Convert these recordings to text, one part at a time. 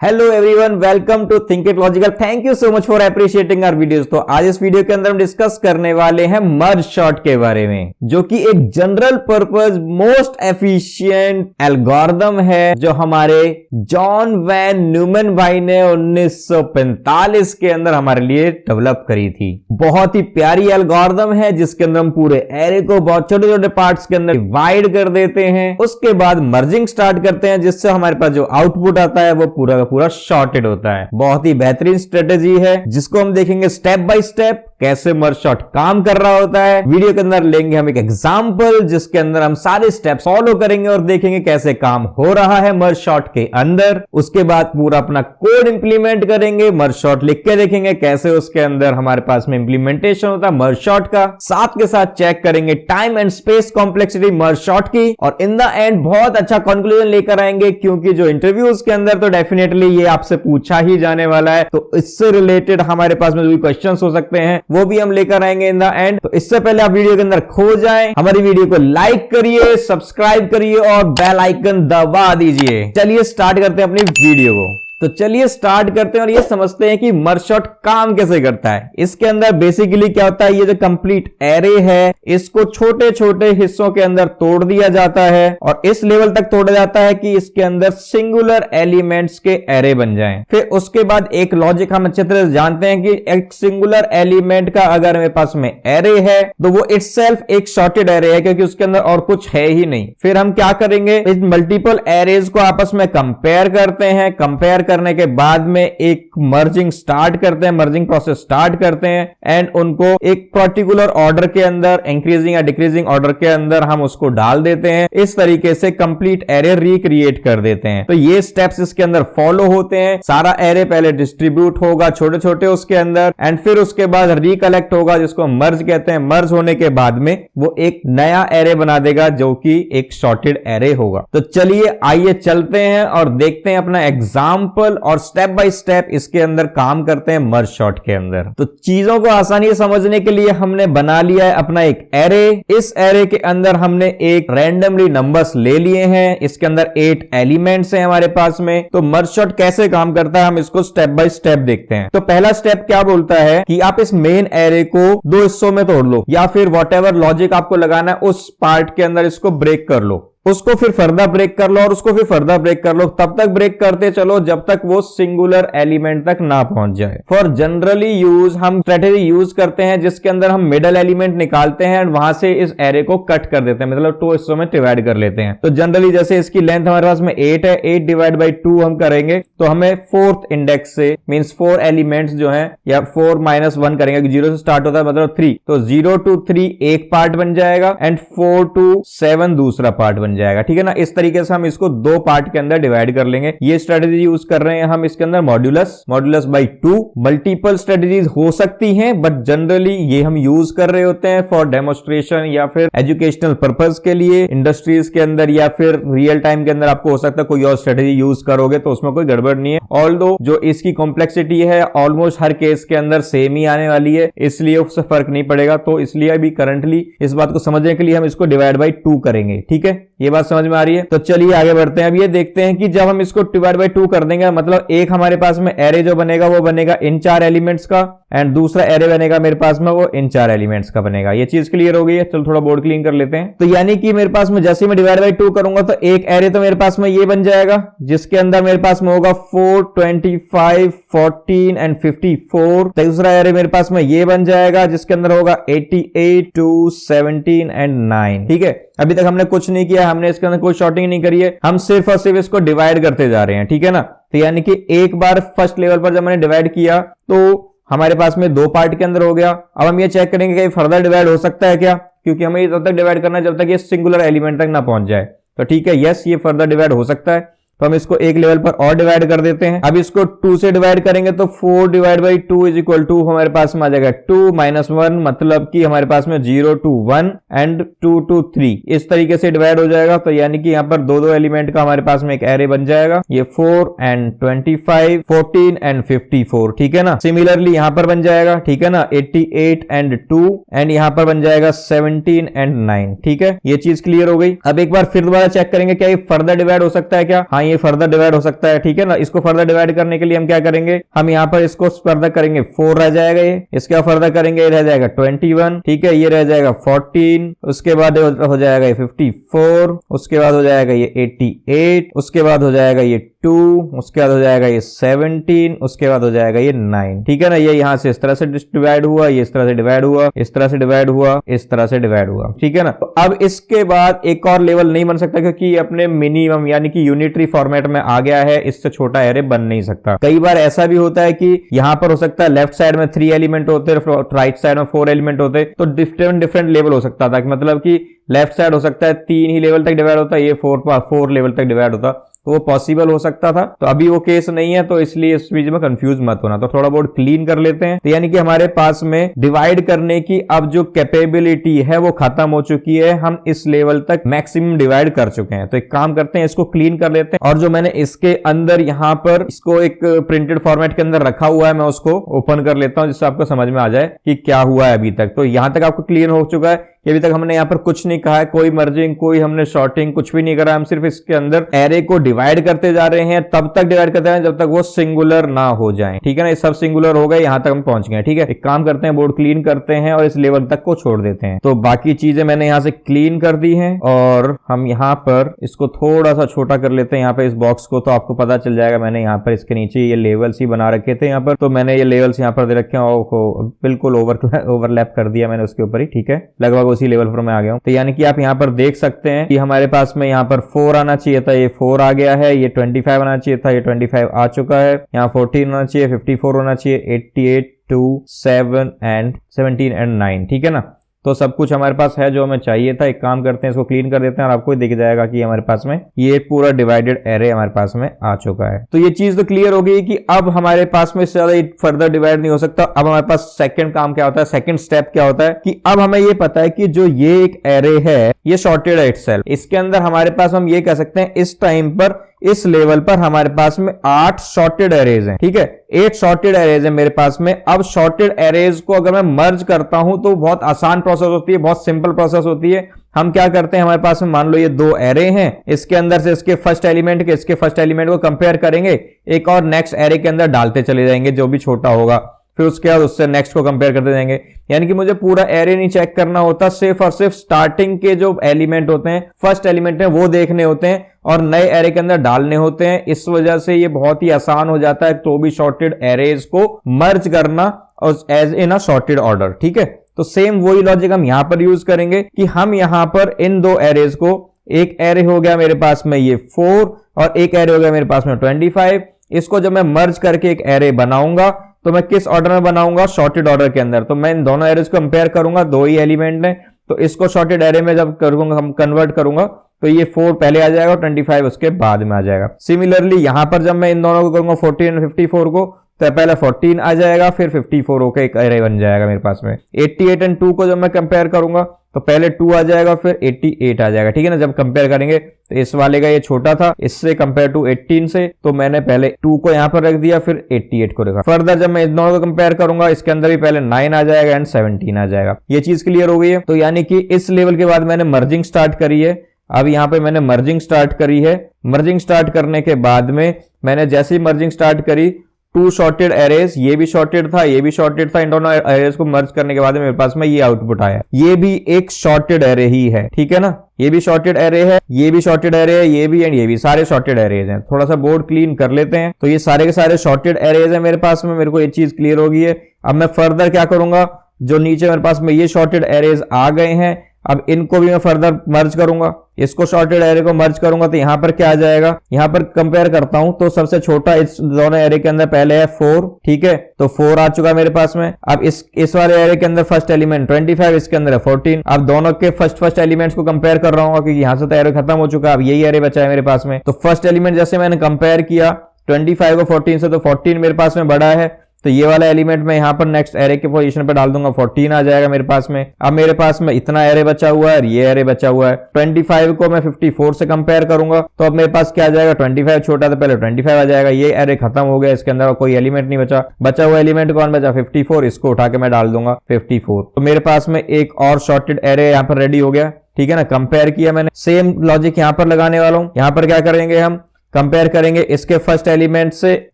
Hello everyone, welcome to think it logical. Thank you so much for appreciating our videos. तो आज इस video के अंदर हम डिस्कस करने वाले हैं मर्ज सॉर्ट के बारे में, जो कि एक general purpose most efficient algorithm है जो हमारे जॉन वैन न्यूमैन भाई ने 1945 के अंदर हमारे लिए डेवलप करी थी। बहुत ही प्यारी एल्गोरिथम है जिसके अंदर हम पूरे एरे को बहुत छोटे छोटे पार्ट्स के अंदर डिवाइड कर देते हैं, उसके बाद मर्जिंग स्टार्ट करते हैं जिससे हमारे पास जो आउटपुट आता है वो पूरा शॉर्टेड होता है। बहुत ही बेहतरीन स्ट्रेटेजी है जिसको हम देखेंगे स्टेप बाय स्टेप कैसे मर्ज सॉर्ट काम कर रहा होता है। वीडियो के अंदर लेंगे हम एक एग्जांपल जिसके अंदर हम सारे स्टेप्स फॉलो करेंगे और देखेंगे कैसे काम हो रहा है मर्ज सॉर्ट के अंदर। उसके बाद पूरा अपना कोड इंप्लीमेंट करेंगे, मर्ज सॉर्ट लिख के देखेंगे कैसे उसके अंदर हमारे पास में इंप्लीमेंटेशन होता है मर्ज सॉर्ट का। साथ के साथ चेक करेंगे time and space complexity merge sort की, और इन द एंड बहुत अच्छा कंक्लूजन लेकर आएंगे, क्योंकि जो इंटरव्यूज के अंदर तो डेफिनेटली ये आपसे पूछा ही जाने वाला है। तो इससे रिलेटेड हमारे पास में जो भी क्वेश्चंस हो सकते हैं वो भी हम लेकर आएंगे इन द एंड। तो इससे पहले आप वीडियो के अंदर खो जाएं, हमारी वीडियो को लाइक करिए, सब्सक्राइब करिए और बेल आइकन दबा दीजिए। चलिए स्टार्ट करते हैं अपनी वीडियो को। तो चलिए स्टार्ट करते हैं और ये समझते हैं कि मर्ज सॉर्ट काम कैसे करता है। इसके अंदर बेसिकली क्या होता है, ये जो कंप्लीट एरे है इसको छोटे छोटे हिस्सों के अंदर तोड़ दिया जाता है और इस लेवल तक तोड़ा जाता है कि इसके अंदर सिंगुलर एलिमेंट्स के एरे बन जाएं। फिर उसके बाद एक लॉजिक हम अच्छे तरह से जानते हैं कि एक सिंगुलर एलिमेंट का अगर मेरे पास में एरे है तो वो इटसेल्फ एक सॉर्टेड एरे है, क्योंकि उसके अंदर और कुछ है ही नहीं। फिर हम क्या करेंगे, इस मल्टीपल एरेज को आपस में कंपेयर करते हैं। कंपेयर करने के बाद में एक मर्जिंग स्टार्ट करते हैं, मर्जिंग प्रोसेस स्टार्ट करते हैं एंड उनको एक पर्टिकुलर ऑर्डर के अंदर, इंक्रीजिंग या डिक्रीजिंग ऑर्डर के अंदर हम उसको डाल देते हैं। इस तरीके से कंप्लीट एरे रिक्रिएट कर देते हैं। तो ये स्टेप्स इसके अंदर फॉलो होते हैं। सारा एरे पहले डिस्ट्रीब्यूट होगा छोटे छोटे उसके अंदर एंड फिर उसके बाद रिकलेक्ट होगा जिसको मर्ज कहते हैं। मर्ज होने के बाद में वो एक नया एरे बना देगा जो कि एक सॉर्टेड एरे होगा। तो चलिए आइए चलते हैं और देखते हैं अपना एग्जाम्पल और स्टेप बाय स्टेप इसके अंदर काम करते हैं मर्ज सॉर्ट के अंदर। तो चीजों को आसानी से समझने के लिए हमने बना लिया है अपना एक एरे। इस एरे के अंदर हमने एक रैंडमली नंबर्स ले लिए हैं। इसके अंदर 8 एलिमेंट्स हैं हमारे पास में। तो मर्ज सॉर्ट कैसे काम करता है हम इसको स्टेप बाय स्टेप देखते हैं। तो पहला स्टेप क्या बोलता है कि आप इस मेन एरे को 2 हिस्सों में तोड़ लो, या फिर व्हाटएवर लॉजिक आपको लगाना है उस पार्ट के अंदर इसको ब्रेक कर लो, उसको फिर फर्दर ब्रेक कर लो और उसको फिर फर्दर ब्रेक कर लो। तब तक ब्रेक करते चलो जब तक वो सिंगुलर एलिमेंट तक ना पहुंच जाए। फॉर जनरली यूज हम स्ट्रेटेजी यूज करते हैं जिसके अंदर हम मिडल एलिमेंट निकालते हैं और वहां से इस एरे को कट कर देते हैं, मतलब 2 हिस्सों में डिवाइड कर लेते हैं। तो जनरली जैसे इसकी लेंथ हमारे पास में 8 है, 8 डिवाइड बाई 2 हम करेंगे तो हमें 4th इंडेक्स से मींस 4 एलिमेंट्स जो हैं, या 4 - 1 करेंगे, 0 से स्टार्ट होता है मतलब 3। तो 0 to 3 एक पार्ट बन जाएगा एंड 4 to 7 दूसरा पार्ट बन जाएगा। ठीक है ना, इस तरीके से हम इसको 2 पार्ट के अंदर डिवाइड कर लेंगे। ये स्ट्रेटेजी यूज कर रहे हैं हम इसके अंदर मॉड्यूलस बाई 2। मल्टीपल स्ट्रेटेजीज हो सकती हैं बट जनरली ये हम यूज कर रहे होते हैं फॉर डेमोस्ट्रेशन या फिर एजुकेशनल पर्पस के लिए इंडस्ट्रीज के अंदर, या फिर रियल टाइम के अंदर आपको हो सकता है कोई और स्ट्रेटेजी यूज करोगे तो उसमें कोई गड़बड़ नहीं है। ऑल्दो जो इसकी कॉम्प्लेक्सिटी है ऑलमोस्ट हर केस के अंदर सेम ही आने वाली है, इसलिए उससे फर्क नहीं पड़ेगा। तो इसलिए अभी करंटली इस बात को समझने के लिए हम इसको डिवाइड बाई 2 करेंगे। ठीक है, ये बात समझ में आ रही है। तो चलिए आगे बढ़ते हैं। अब ये देखते हैं कि जब हम इसको डिवाइड बाई 2 कर देंगे, मतलब एक हमारे पास में एरे जो बनेगा वो बनेगा इन 4 एलिमेंट्स का एंड दूसरा एरे बनेगा मेरे पास में वो इन 4 एलिमेंट्स का बनेगा। ये चीज क्लियर हो गई है। चलो थोड़ा बोर्ड क्लीन कर लेते हैं। तो यानी कि मेरे पास में जैसे मैं डिवाइड बाई 2 करूंगा तो एक एरे तो मेरे पास में ये बन जाएगा जिसके अंदर मेरे पास में होगा 4, 25, 14 एंड 54। दूसरा एरे मेरे पास में ये बन जाएगा जिसके अंदर होगा 88, 2, 17 एंड 9। ठीक है, अभी तक हमने कुछ नहीं किया, हमने इसके अंदर कोई शॉर्टिंग नहीं करी है, हम सिर्फ और सिर्फ इसको डिवाइड करते जा रहे हैं। ठीक है ना, तो यानी कि एक बार फर्स्ट लेवल पर जब मैंने डिवाइड किया तो हमारे पास में 2 पार्ट के अंदर हो गया। अब हम ये चेक करेंगे कि फर्दर डिवाइड हो सकता है क्या, क्योंकि हमें तब तक डिवाइड करना है जब तक ये सिंगुलर एलिमेंट तक ना पहुंच जाए। तो ठीक है, यस ये फर्दर डिवाइड हो सकता है। तो हम इसको एक लेवल पर और डिवाइड कर देते हैं। अब इसको 2 से डिवाइड करेंगे तो 4 divide by 2 is equal to हमारे पास में आ जाएगा 2 - 1, मतलब कि हमारे पास में 0 to 1 एंड 2 to 3 इस तरीके से डिवाइड हो जाएगा। तो यानी कि यहाँ पर 2 एलिमेंट का हमारे पास में एक एरे बन जाएगा। ये 4 एंड 25, 14 एंड 54। ठीक है ना, सिमिलरली यहाँ पर बन जाएगा। ठीक है ना, 88 एंड 2 एंड यहाँ पर बन जाएगा 17 एंड 9। ठीक है, ये चीज क्लियर हो गई। अब एक बार फिर दोबारा चेक करेंगे क्या ये फर्दर डिवाइड हो सकता है क्या। हाँ, ये फर्दर डिवाइड हो सकता है, ठीक है ना। इसको फर्दर डिवाइड करने के लिए हम क्या करेंगे, हम यहाँ पर इसको फर्दर करेंगे 4 रह जाएगा, ये इसके बाद फर्दर करेंगे ये रह जाएगा 21, ठीक है, ये रह जाएगा 14, उसके बाद हो जाएगा ये 54, उसके बाद हो जाएगा ये 88, उसके बाद हो जाएगा ये 2, उसके बाद हो जाएगा ये 17, उसके बाद हो जाएगा ये 9, ठीक है ना। ये यहाँ से इस तरह से डिवाइड हुआ, ये इस तरह से डिवाइड हुआ, इस तरह से डिवाइड हुआ, इस तरह से डिवाइड हुआ, ठीक है ना। तो अब इसके बाद एक और लेवल नहीं बन सकता क्योंकि अपने मिनिमम यानी कि यूनिटरी फॉर्मेट में आ गया है, इससे छोटा एरे बन नहीं सकता। कई बार ऐसा भी होता है कि यहाँ पर हो सकता है लेफ्ट साइड में 3 एलिमेंट होते हैं, राइट साइड में 4 एलिमेंट होते, तो डिफरेंट लेवल हो सकता था, मतलब कि लेफ्ट साइड हो सकता है 3 ही लेवल तक डिवाइड होता है, ये 4 लेवल तक डिवाइड होता, तो वो पॉसिबल हो सकता था। तो अभी वो केस नहीं है, तो इसलिए इस बीच में कंफ्यूज मत होना। तो थोड़ा बहुत क्लीन कर लेते हैं। तो यानी कि हमारे पास में डिवाइड करने की अब जो कैपेबिलिटी है वो खत्म हो चुकी है, हम इस लेवल तक मैक्सिमम डिवाइड कर चुके हैं। तो एक काम करते हैं, इसको क्लीन कर लेते हैं, और जो मैंने इसके अंदर यहाँ पर इसको एक प्रिंटेड फॉर्मेट के अंदर रखा हुआ है, मैं उसको ओपन कर लेता हूं जिससे आपको समझ में आ जाए कि क्या हुआ है अभी तक। तो यहां तक आपको क्लियर हो चुका है कि अभी तक हमने यहाँ पर कुछ नहीं कहा है, कोई मर्जिंग, कोई हमने शॉर्टिंग, कुछ भी नहीं करा। हम सिर्फ इसके अंदर एरे को डिवाइड करते जा रहे हैं, तब तक डिवाइड करते हैं जब तक वो सिंगुलर ना हो जाए, ठीक है ना। ये सब सिंगुलर हो गए, यहां तक हम पहुंच गए, ठीक है। एक काम करते हैं, बोर्ड क्लीन करते हैं और इस लेवल तक को छोड़ देते हैं। तो बाकी चीजें मैंने यहाँ से क्लीन कर दी हैं, और हम यहाँ पर इसको थोड़ा सा छोटा कर लेते हैं, यहाँ पे इस बॉक्स को। तो आपको पता चल जाएगा, मैंने यहाँ पर इसके नीचे ये लेवल्स ही बना रखे थे यहाँ पर, तो मैंने ये लेवल्स यहाँ पर दे रखे हैं, और बिल्कुल ओवरलैप कर दिया मैंने उसके ऊपर ही, ठीक है। लगभग उसी लेवल पर मैं आ गया हूँ। तो यानी कि आप यहाँ पर देख सकते हैं कि हमारे पास में यहाँ पर 4 आना चाहिए था, ये 4 आ गया है। ये 25 आना चाहिए था, ये 25 आ चुका है। यहाँ 14 होना चाहिए, 54 होना चाहिए, 88, 2, 7 एंड 17 एंड 9, ठीक है ना। तो सब कुछ हमारे पास है जो हमें चाहिए था। एक काम करते हैं, इसको क्लीन कर देते हैं और आपको दिख जाएगा कि हमारे पास में ये पूरा डिवाइडेड एरे हमारे पास में आ चुका है। तो ये चीज तो क्लियर हो गई कि अब हमारे पास में इससे ज्यादा फर्दर डिवाइड नहीं हो सकता। अब हमारे पास सेकंड काम क्या होता है, सेकंड स्टेप क्या होता है कि अब हमें ये पता है कि जो ये एक एरे है ये सॉर्टेड है इटसेल्फ। इसके अंदर हमारे पास हम ये कह सकते हैं इस टाइम पर, इस लेवल पर हमारे पास में 8 सॉर्टेड एरेज हैं, ठीक है। 8 सॉर्टेड एरेज है मेरे पास में। अब सॉर्टेड एरेज को अगर मैं मर्ज करता हूं तो बहुत आसान प्रोसेस होती है, बहुत सिंपल प्रोसेस होती है। हम क्या करते हैं, हमारे पास में मान लो ये 2 एरे हैं, इसके अंदर से इसके फर्स्ट एलिमेंट के इसके फर्स्ट एलिमेंट को कंपेयर करेंगे, एक और नेक्स्ट एरे के अंदर डालते चले जाएंगे जो भी छोटा होगा, फिर उसके बाद उससे नेक्स्ट को कंपेयर करते जाएंगे। यानी कि मुझे पूरा एरे नहीं चेक करना होता, सिर्फ और सिर्फ स्टार्टिंग के जो एलिमेंट होते हैं, फर्स्ट एलिमेंट है, वो देखने होते हैं और नए एरे के अंदर डालने होते हैं। इस वजह से ये बहुत ही आसान हो जाता है तो भी सॉर्टेड एरेज को मर्ज करना और as in a sorted order, ठीक है। तो सेम वही लॉजिक हम यहां पर यूज करेंगे कि हम यहां पर इन 2 एरेज को, एक एरे हो गया मेरे पास में ये 4 और एक एरे हो गया मेरे पास में 25, इसको जब मैं मर्ज करके एक एरे बनाऊंगा तो मैं किस ऑर्डर में बनाऊंगा, सॉर्टेड ऑर्डर के अंदर। तो मैं इन दोनों एरेज को कंपेयर करूंगा, 2 ही एलिमेंट हैं, तो इसको सॉर्टेड एरे में जब करूंगा, हम कन्वर्ट करूंगा तो ये 4 पहले आ जाएगा और 25 उसके बाद में आ जाएगा। सिमिलरली यहां पर जब मैं इन दोनों को करूंगा 14 और 54 को, तो पहले 14 आ जाएगा, फिर 54 होकर एक एरे बन जाएगा मेरे पास में। 88 एंड 2 को जब मैं कंपेयर करूंगा तो पहले 2 आ जाएगा, फिर 88 आ जाएगा, ठीक है ना। जब कंपेयर करेंगे तो इस वाले का ये छोटा था इससे कंपेयर टू 18 से, तो मैंने पहले 2 को यहां पर रख दिया, फिर 88 को रखा। फर्दर जब मैं इन दोनों को कंपेयर करूंगा, इसके अंदर भी पहले 9 आ जाएगा एंड 17 आ जाएगा। ये चीज क्लियर हो गई है। तो यानी कि इस लेवल के बाद मैंने मर्जिंग स्टार्ट करी है। अब यहां पे मैंने मर्जिंग स्टार्ट करी है। मर्जिंग स्टार्ट करने के बाद में मैंने जैसे ही मर्जिंग स्टार्ट करी, 2 सॉर्टेड एरेज, ये भी सॉर्टेड था, ये भी सॉर्टेड था, इन दोनों एरेज को मर्ज करने के बाद मेरे पास में ये आउटपुट आया। ये भी एक सॉर्टेड एरे ही है, ठीक है ना। ये भी सॉर्टेड एरे है, ये भी सॉर्टेड एरे है, ये भी एंड ये भी, सारे सॉर्टेड एरेज हैं। थोड़ा सा बोर्ड क्लीन कर लेते हैं। तो ये सारे के सारे सॉर्टेड एरेज है मेरे पास में, मेरे को ये चीज क्लियर हो गई है। अब मैं फर्दर क्या करूंगा, जो नीचे मेरे पास में ये सॉर्टेड एरेज आ गए हैं, अब इनको भी मैं फर्दर मर्ज करूंगा, इसको सॉर्टेड एरे को मर्ज करूंगा, तो यहां पर क्या आ जाएगा, यहां पर कंपेयर करता हूं तो सबसे छोटा इस दोनों एरे के अंदर पहले है 4, ठीक है। तो 4 आ चुका मेरे पास में। अब इस वाले एरे के अंदर फर्स्ट एलिमेंट 25, इसके अंदर है 14। अब दोनों के फर्स्ट एलिमेंट्स को कंपेयर कर रहा हूं क्योंकि यहां से तो एरे खत्म हो चुका है, अब यही एरे बचा है मेरे पास में। तो फर्स्ट एलिमेंट जैसे मैंने कंपेयर किया 25 को 14 से, तो 14 मेरे पास में बड़ा है, तो ये वाला एलिमेंट मैं यहां पर नेक्स्ट एरे के पोजीशन पे डाल दूंगा, 14 आ जाएगा मेरे पास में। अब मेरे पास में इतना एरे बचा हुआ है और ये एरे बचा हुआ है। 25 को मैं 54 से कंपेयर करूंगा तो अब मेरे पास क्या आ जाएगा, 25 छोटा, तो पहले 25 आ जाएगा। ये एरे खत्म हो गया, इसके अंदर कोई एलिमेंट नहीं बचा। बचा हुआ एलिमेंट कौन बचा, 54, इसको उठा के मैं डाल दूंगा 54। तो मेरे पास में एक और सॉर्टेड एरे यहाँ पर रेडी हो गया, ठीक है ना। कंपेयर किया मैंने, सेम लॉजिक यहाँ पर लगाने वाला हूं। यहाँ पर क्या करेंगे हम, कंपेयर करेंगे इसके फर्स्ट एलिमेंट से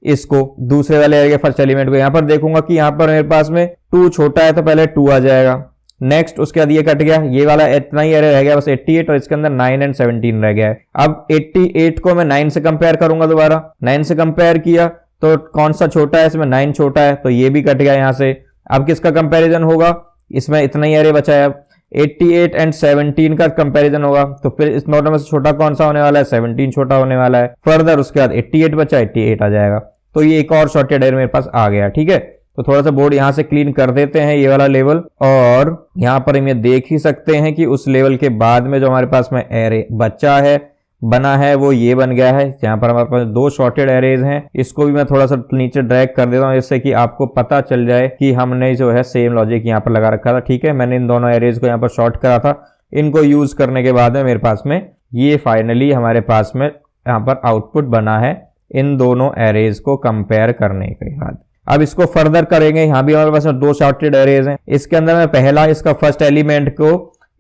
इसको, दूसरे वाले एरे के फर्स्ट एलिमेंट को। यहां पर देखूंगा कि यहां पर मेरे पास में 2 छोटा है तो पहले 2 आ जाएगा। नेक्स्ट उसके बाद ये कट गया, ये वाला इतना ही एरे रह गया बस 88, और इसके अंदर 9 एंड 17 रह गया है। अब 88 को मैं 9 से कंपेयर करूंगा, दोबारा 9 से कंपेयर किया तो कौन सा छोटा है, इसमें 9 छोटा है तो ये भी कट गया यहां से। अब किसका कंपैरिजन होगा, इसमें इतना ही एरे बचा है। अब 88 एंड 17 का कंपैरिजन होगा तो फिर इस दोनों में से छोटा कौन सा होने वाला है, 17 छोटा होने वाला है। फर्दर उसके बाद 88 बचा, 88 आ जाएगा। तो ये एक और शॉर्टेड एरे मेरे पास आ गया, ठीक है। तो थोड़ा सा बोर्ड यहां से क्लीन कर देते हैं ये वाला लेवल, और यहां पर हम ये देख ही सकते हैं कि उस लेवल के बाद में जो हमारे पास में एरे बचा है, बना है, वो ये बन गया है। यहाँ पर हमारे पास 2 शॉर्टेड एरेज हैं। इसको भी मैं थोड़ा सा नीचे ड्रैग कर देता हूँ जिससे कि आपको पता चल जाए कि हमने जो है सेम लॉजिक यहाँ पर लगा रखा था, ठीक है। मैंने इन दोनों एरेज को यहाँ पर शॉर्ट करा था। इनको यूज करने के बाद में मेरे पास में ये फाइनली हमारे पास में यहाँ पर आउटपुट बना है इन दोनों एरेज को कंपेयर करने के बाद। अब इसको फर्दर करेंगे, यहाँ भी हमारे पास 2 शॉर्टेड एरेज हैं। इसके अंदर मैं पहला इसका फर्स्ट एलिमेंट को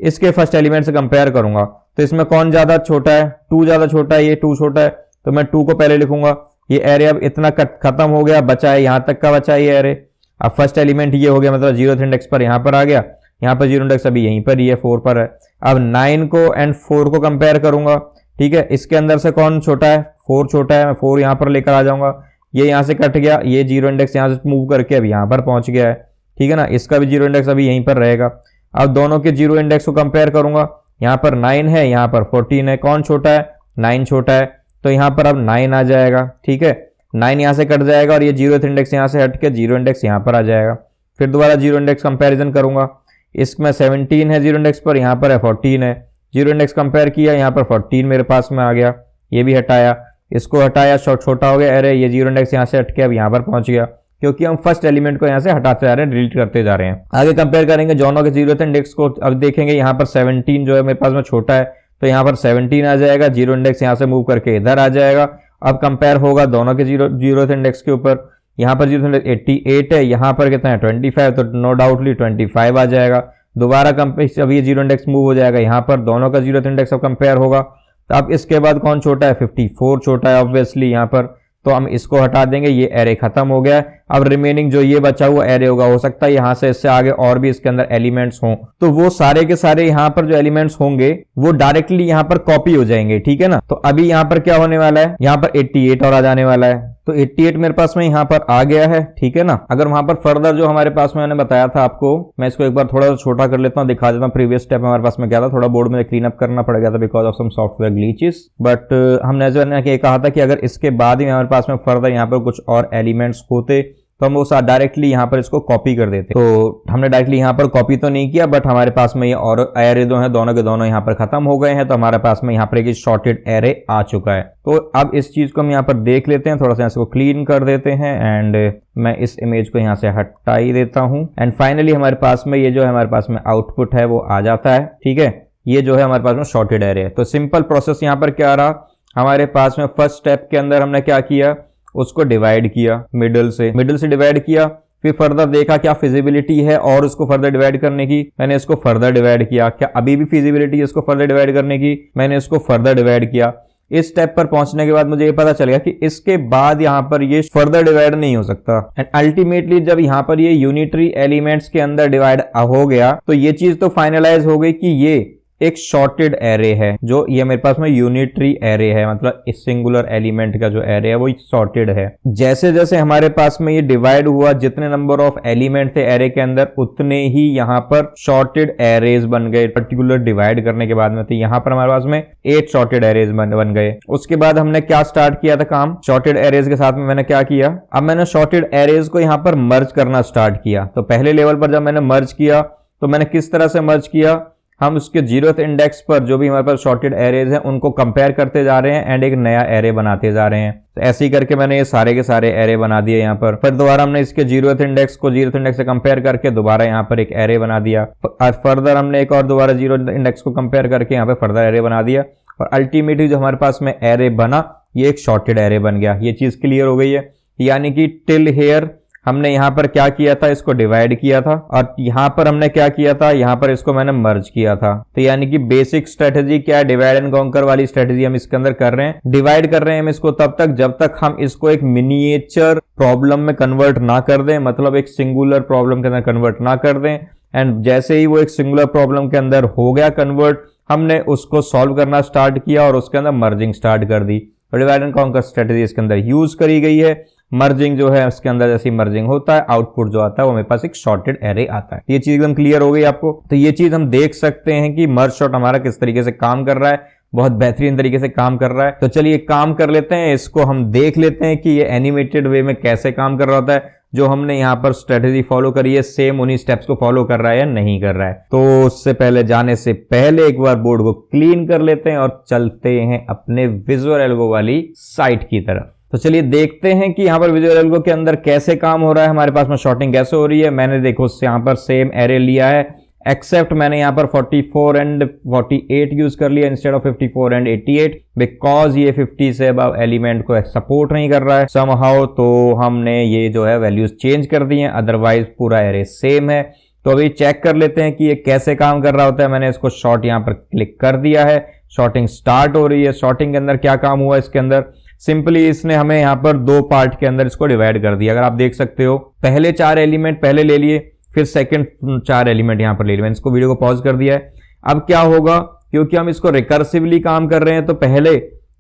इसके फर्स्ट एलिमेंट से कंपेयर करूंगा तो इसमें कौन ज्यादा छोटा है, 2 ज्यादा छोटा है, ये 2 छोटा है तो मैं 2 को पहले लिखूंगा। ये एरे अब इतना खत्म हो गया, बचा है यहां तक का बचा है ये एरे। अब फर्स्ट एलिमेंट ये हो गया, मतलब 0th इंडेक्स पर यहां पर आ गया, यहां पर 0 इंडेक्स अभी यहीं पर ही है, 4 पर है। अब 9 को एंड 4 को कंपेयर करूंगा, ठीक है। इसके अंदर से कौन छोटा है, 4 छोटा है, मैं 4 यहां पर लेकर आ जाऊंगा। ये यहां से कट गया, ये 0 इंडेक्स यहां से मूव करके अब यहां पर पहुंच गया है, ठीक है ना। इसका भी 0 इंडेक्स अभी यहीं पर रहेगा। अब दोनों के 0 इंडेक्स को कंपेयर करूंगा, यहां पर 9 है, यहां पर 14 है। कौन छोटा है, 9 छोटा है तो यहां पर अब 9 आ जाएगा, ठीक है। 9 यहां से कट जाएगा और ये 0th इंडेक्स यहां से हट के 0 इंडेक्स यहां पर आ जाएगा। फिर दोबारा 0 इंडेक्स कंपैरिजन करूंगा, इसमें 17 है 0 इंडेक्स पर, यहां पर है 14 है। 0 इंडेक्स कंपेयर किया, यहां पर 14 मेरे पास में आ गया, ये भी हटाया, इसको हटाया, छोटा हो गया एरे। ये 0 इंडेक्स यहां से हट के अब यहां पर पहुंच गया क्योंकि हम फर्स्ट एलिमेंट को यहां से हटाते जा रहे हैं, डिलीट करते जा रहे हैं। आगे कंपेयर करेंगे दोनों के 0th इंडेक्स को। अब देखेंगे यहां पर 17 जो है मेरे पास में छोटा है तो यहां पर 17 आ जाएगा, 0 इंडेक्स यहां से मूव करके इधर आ जाएगा। अब कंपेयर होगा दोनों के 0th इंडेक्स के ऊपर, यहां पर 0th इंडेक्स 88 है, यहां पर कितना है 25, तो नो डाउटली 25 आ जाएगा। दोबारा कंपेयर, अब ये 0 इंडेक्स मूव हो जाएगा, यहां पर दोनों का 0th इंडेक्स अब कंपेयर होगा। तो अब इसके बाद कौन छोटा है, 54 छोटा है ऑब्वियसली यहां पर, तो हम इसको हटा देंगे, ये एरे खत्म हो गया है। अब रिमेनिंग जो ये बचा हुआ एरे होगा, हो सकता है यहां से इससे आगे और भी इसके अंदर एलिमेंट्स हों, तो वो सारे के सारे यहां पर जो एलिमेंट्स होंगे वो डायरेक्टली यहां पर कॉपी हो जाएंगे, ठीक है ना। तो अभी यहां पर क्या होने वाला है, यहां पर 88 और आ जाने वाला है। तो 88 मेरे पास में यहां पर आ गया है, ठीक है ना। अगर वहां पर फर्दर जो हमारे पास में मैंने बताया था आपको, मैं इसको एक बार थोड़ा सा छोटा कर लेता हूं, दिखा देता हूं प्रीवियस स्टेप हमारे पास में क्या था। थोड़ा बोर्ड में क्लीन अप करना पड़ गया था because of some software glitches, but हमने जो है कहा था कि अगर इसके बाद ही हमारे पास में फर्दर यहाँ पर कुछ और एलिमेंट्स होते तो हम वो डायरेक्टली यहाँ पर इसको कॉपी कर देते। तो हमने डायरेक्टली यहाँ पर कॉपी तो नहीं किया, बट हमारे पास में ये और एरे जो है दोनों के दोनों यहाँ पर खत्म हो गए हैं। तो हमारे पास में यहाँ पर एक शॉर्टेड एरे आ चुका है। तो अब इस चीज को हम यहाँ पर देख लेते हैं, थोड़ा सा इसको क्लीन कर देते हैं एंड मैं इस इमेज को यहाँ से हटा ही देता हूँ। एंड फाइनली हमारे पास में ये जो है हमारे पास में आउटपुट है वो आ जाता है, ठीक है। ये जो है हमारे पास में शॉर्टेड एरे है। तो सिंपल प्रोसेस यहाँ पर क्या रहा, हमारे पास में फर्स्ट स्टेप के अंदर हमने क्या किया, उसको डिवाइड किया, मिडिल से डिवाइड किया, फिर फर्दर देखा क्या फिजिबिलिटी है और उसको फर्दर डिवाइड करने की, मैंने इसको फर्दर डिवाइड किया। क्या अभी भी फिजिबिलिटी है इसको फर्दर डिवाइड करने की, मैंने इसको फर्दर डिवाइड किया। इस स्टेप पर पहुंचने के बाद मुझे ये पता चल गया कि इसके बाद यहां पर ये फर्दर डिवाइड नहीं हो सकता। एंड अल्टीमेटली जब यहां पर ये यूनिटरी एलिमेंट्स के अंदर डिवाइड हो गया तो ये चीज तो फाइनलाइज हो गई कि ये एक शॉर्टेड एरे है, जो ये मेरे पास में यूनिटरी एरे है, मतलब इस सिंगुलर एलिमेंट का जो एरे है वो शॉर्टेड है। जैसे जैसे हमारे पास में ये डिवाइड हुआ, जितने नंबर ऑफ एलिमेंट थे एरे के अंदर उतने ही यहाँ पर शॉर्टेड एरेज बन गए पर्टिकुलर डिवाइड करने के बाद में। तो यहाँ पर हमारे पास में 8 शॉर्टेड एरेज बन गए। उसके बाद हमने क्या स्टार्ट किया था काम, शॉर्टेड एरेज के साथ में मैंने क्या किया, अब मैंने शॉर्टेड एरेज को यहाँ पर मर्ज करना स्टार्ट किया। तो पहले लेवल पर जब मैंने मर्ज किया तो मैंने किस तरह से मर्ज किया, हम उसके 0th इंडेक्स पर जो भी हमारे पास शॉर्टेड एरेज हैं उनको कंपेयर करते जा रहे हैं एंड एक नया एरे बनाते जा रहे हैं। तो ऐसे ही करके मैंने ये सारे के सारे एरे बना दिए यहाँ पर। फिर दोबारा हमने इसके 0th इंडेक्स को 0th इंडेक्स से कंपेयर करके दोबारा यहाँ पर एक एरे बना दिया। और फर्दर हमने एक और दोबारा 0th इंडेक्स को कंपेयर करके यहाँ पे फर्दर एरे बना दिया और अल्टीमेटली जो हमारे पास में एरे बना ये एक शॉर्टेड एरे बन गया। ये चीज क्लियर हो गई है, यानी कि टिल हेयर हमने यहाँ पर क्या किया था, इसको डिवाइड किया था, और यहाँ पर हमने क्या किया था, यहाँ पर इसको मैंने मर्ज किया था। तो यानी कि बेसिक स्ट्रेटेजी क्या है, डिवाइड एंड कॉन्कर वाली स्ट्रेटेजी हम इसके अंदर कर रहे हैं। डिवाइड कर रहे हैं हम इसको तब तक जब तक हम इसको एक मिनिएचर प्रॉब्लम में कन्वर्ट ना कर दें, मतलब एक सिंगुलर प्रॉब्लम के अंदर कन्वर्ट ना कर दें। एंड जैसे ही वो एक सिंगुलर प्रॉब्लम के अंदर हो गया कन्वर्ट, हमने उसको सॉल्व करना स्टार्ट किया और उसके अंदर मर्जिंग स्टार्ट कर दी। डिवाइड एंड कॉन्कर स्ट्रेटेजी इसके अंदर यूज करी गई है। मर्जिंग जो है उसके अंदर जैसे मर्जिंग होता है, आउटपुट जो आता है वो मेरे पास एक शॉर्टेड एरे आता है। ये चीज एकदम क्लियर हो गई आपको। तो ये चीज हम देख सकते हैं कि मर्ज शॉर्ट हमारा किस तरीके से काम कर रहा है, बहुत बेहतरीन तरीके से काम कर रहा है। तो चलिए काम कर लेते हैं, इसको हम देख लेते हैं कि ये एनिमेटेड वे में कैसे काम कर रहा होता है। जो हमने यहाँ पर स्ट्रेटेजी फॉलो करी है सेम उन्हीं स्टेप्स को फॉलो कर रहा है या नहीं कर रहा है। तो उससे पहले जाने से पहले एक बार बोर्ड को क्लीन कर लेते हैं और चलते हैं अपने विजुअल एल्गो वाली साइट की तरफ। तो चलिए देखते हैं कि यहाँ पर विजुअल एल्गो के अंदर कैसे काम हो रहा है, हमारे पास में शॉर्टिंग कैसे हो रही है। मैंने देखो यहाँ पर सेम एरे लिया है, एक्सेप्ट मैंने यहाँ पर 44 एंड 48 यूज कर लिया इंस्टेड ऑफ 54 एंड 88, बिकॉज ये 50 से अबव एलिमेंट को सपोर्ट नहीं कर रहा है समहाउ। तो हमने ये जो है वैल्यूज चेंज कर दी हैं, अदरवाइज पूरा एरे सेम है। तो अभी चेक कर लेते हैं कि ये कैसे काम कर रहा होता है। मैंने इसको शॉर्ट यहाँ पर क्लिक कर दिया है, शॉर्टिंग स्टार्ट हो रही है। शॉर्टिंग के अंदर क्या काम हुआ, इसके अंदर सिंपली इसने हमें यहाँ पर दो पार्ट के अंदर इसको डिवाइड कर दिया। अगर आप देख सकते हो, पहले 4 एलिमेंट पहले ले लिए, फिर सेकंड 4 एलिमेंट यहां पर ले लिए। मैंने इसको वीडियो को पॉज कर दिया है। अब क्या होगा, क्योंकि हम इसको रिकर्सिवली काम कर रहे हैं, तो पहले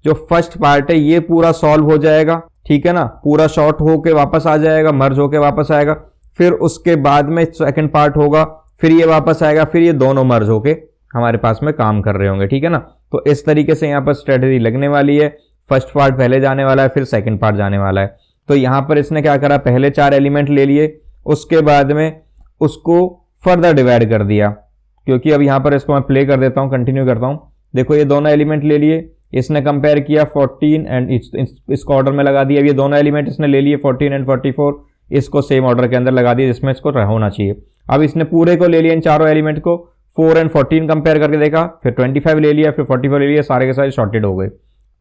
जो फर्स्ट पार्ट है ये पूरा सॉल्व हो जाएगा, ठीक है ना, पूरा शॉर्ट होके वापस आ जाएगा, मर्ज होके वापस आएगा। फिर उसके बाद में सेकंड पार्ट होगा, फिर ये वापस आएगा, फिर ये दोनों मर्ज होके हमारे पास में काम कर रहे होंगे, ठीक है ना। तो इस तरीके से यहाँ पर स्ट्रेटेजी लगने वाली है। फर्स्ट पार्ट पहले जाने वाला है, फिर सेकंड पार्ट जाने वाला है। तो यहां पर इसने क्या करा, पहले 4 एलिमेंट ले लिए, उसके बाद में उसको फर्दर डिवाइड कर दिया। क्योंकि अब यहां पर इसको मैं प्ले कर देता हूं, कंटिन्यू करता हूं। देखो ये दोनों एलिमेंट ले लिए, इसने कंपेयर किया 14 एंड इसको ऑर्डर में लगा दिया। ये दोनों एलिमेंट इसने ले लिए 14 एंड 44, इसको सेम ऑर्डर के अंदर लगा दिया जिसमें इसको होना चाहिए। अब इसने पूरे को ले लिया, इन चारों एलिमेंट को 4 एंड 14 कंपेयर करके देखा, फिर 25 ले लिया, फिर 44 ले लिया, सारे के सारे शॉर्टेड हो गए।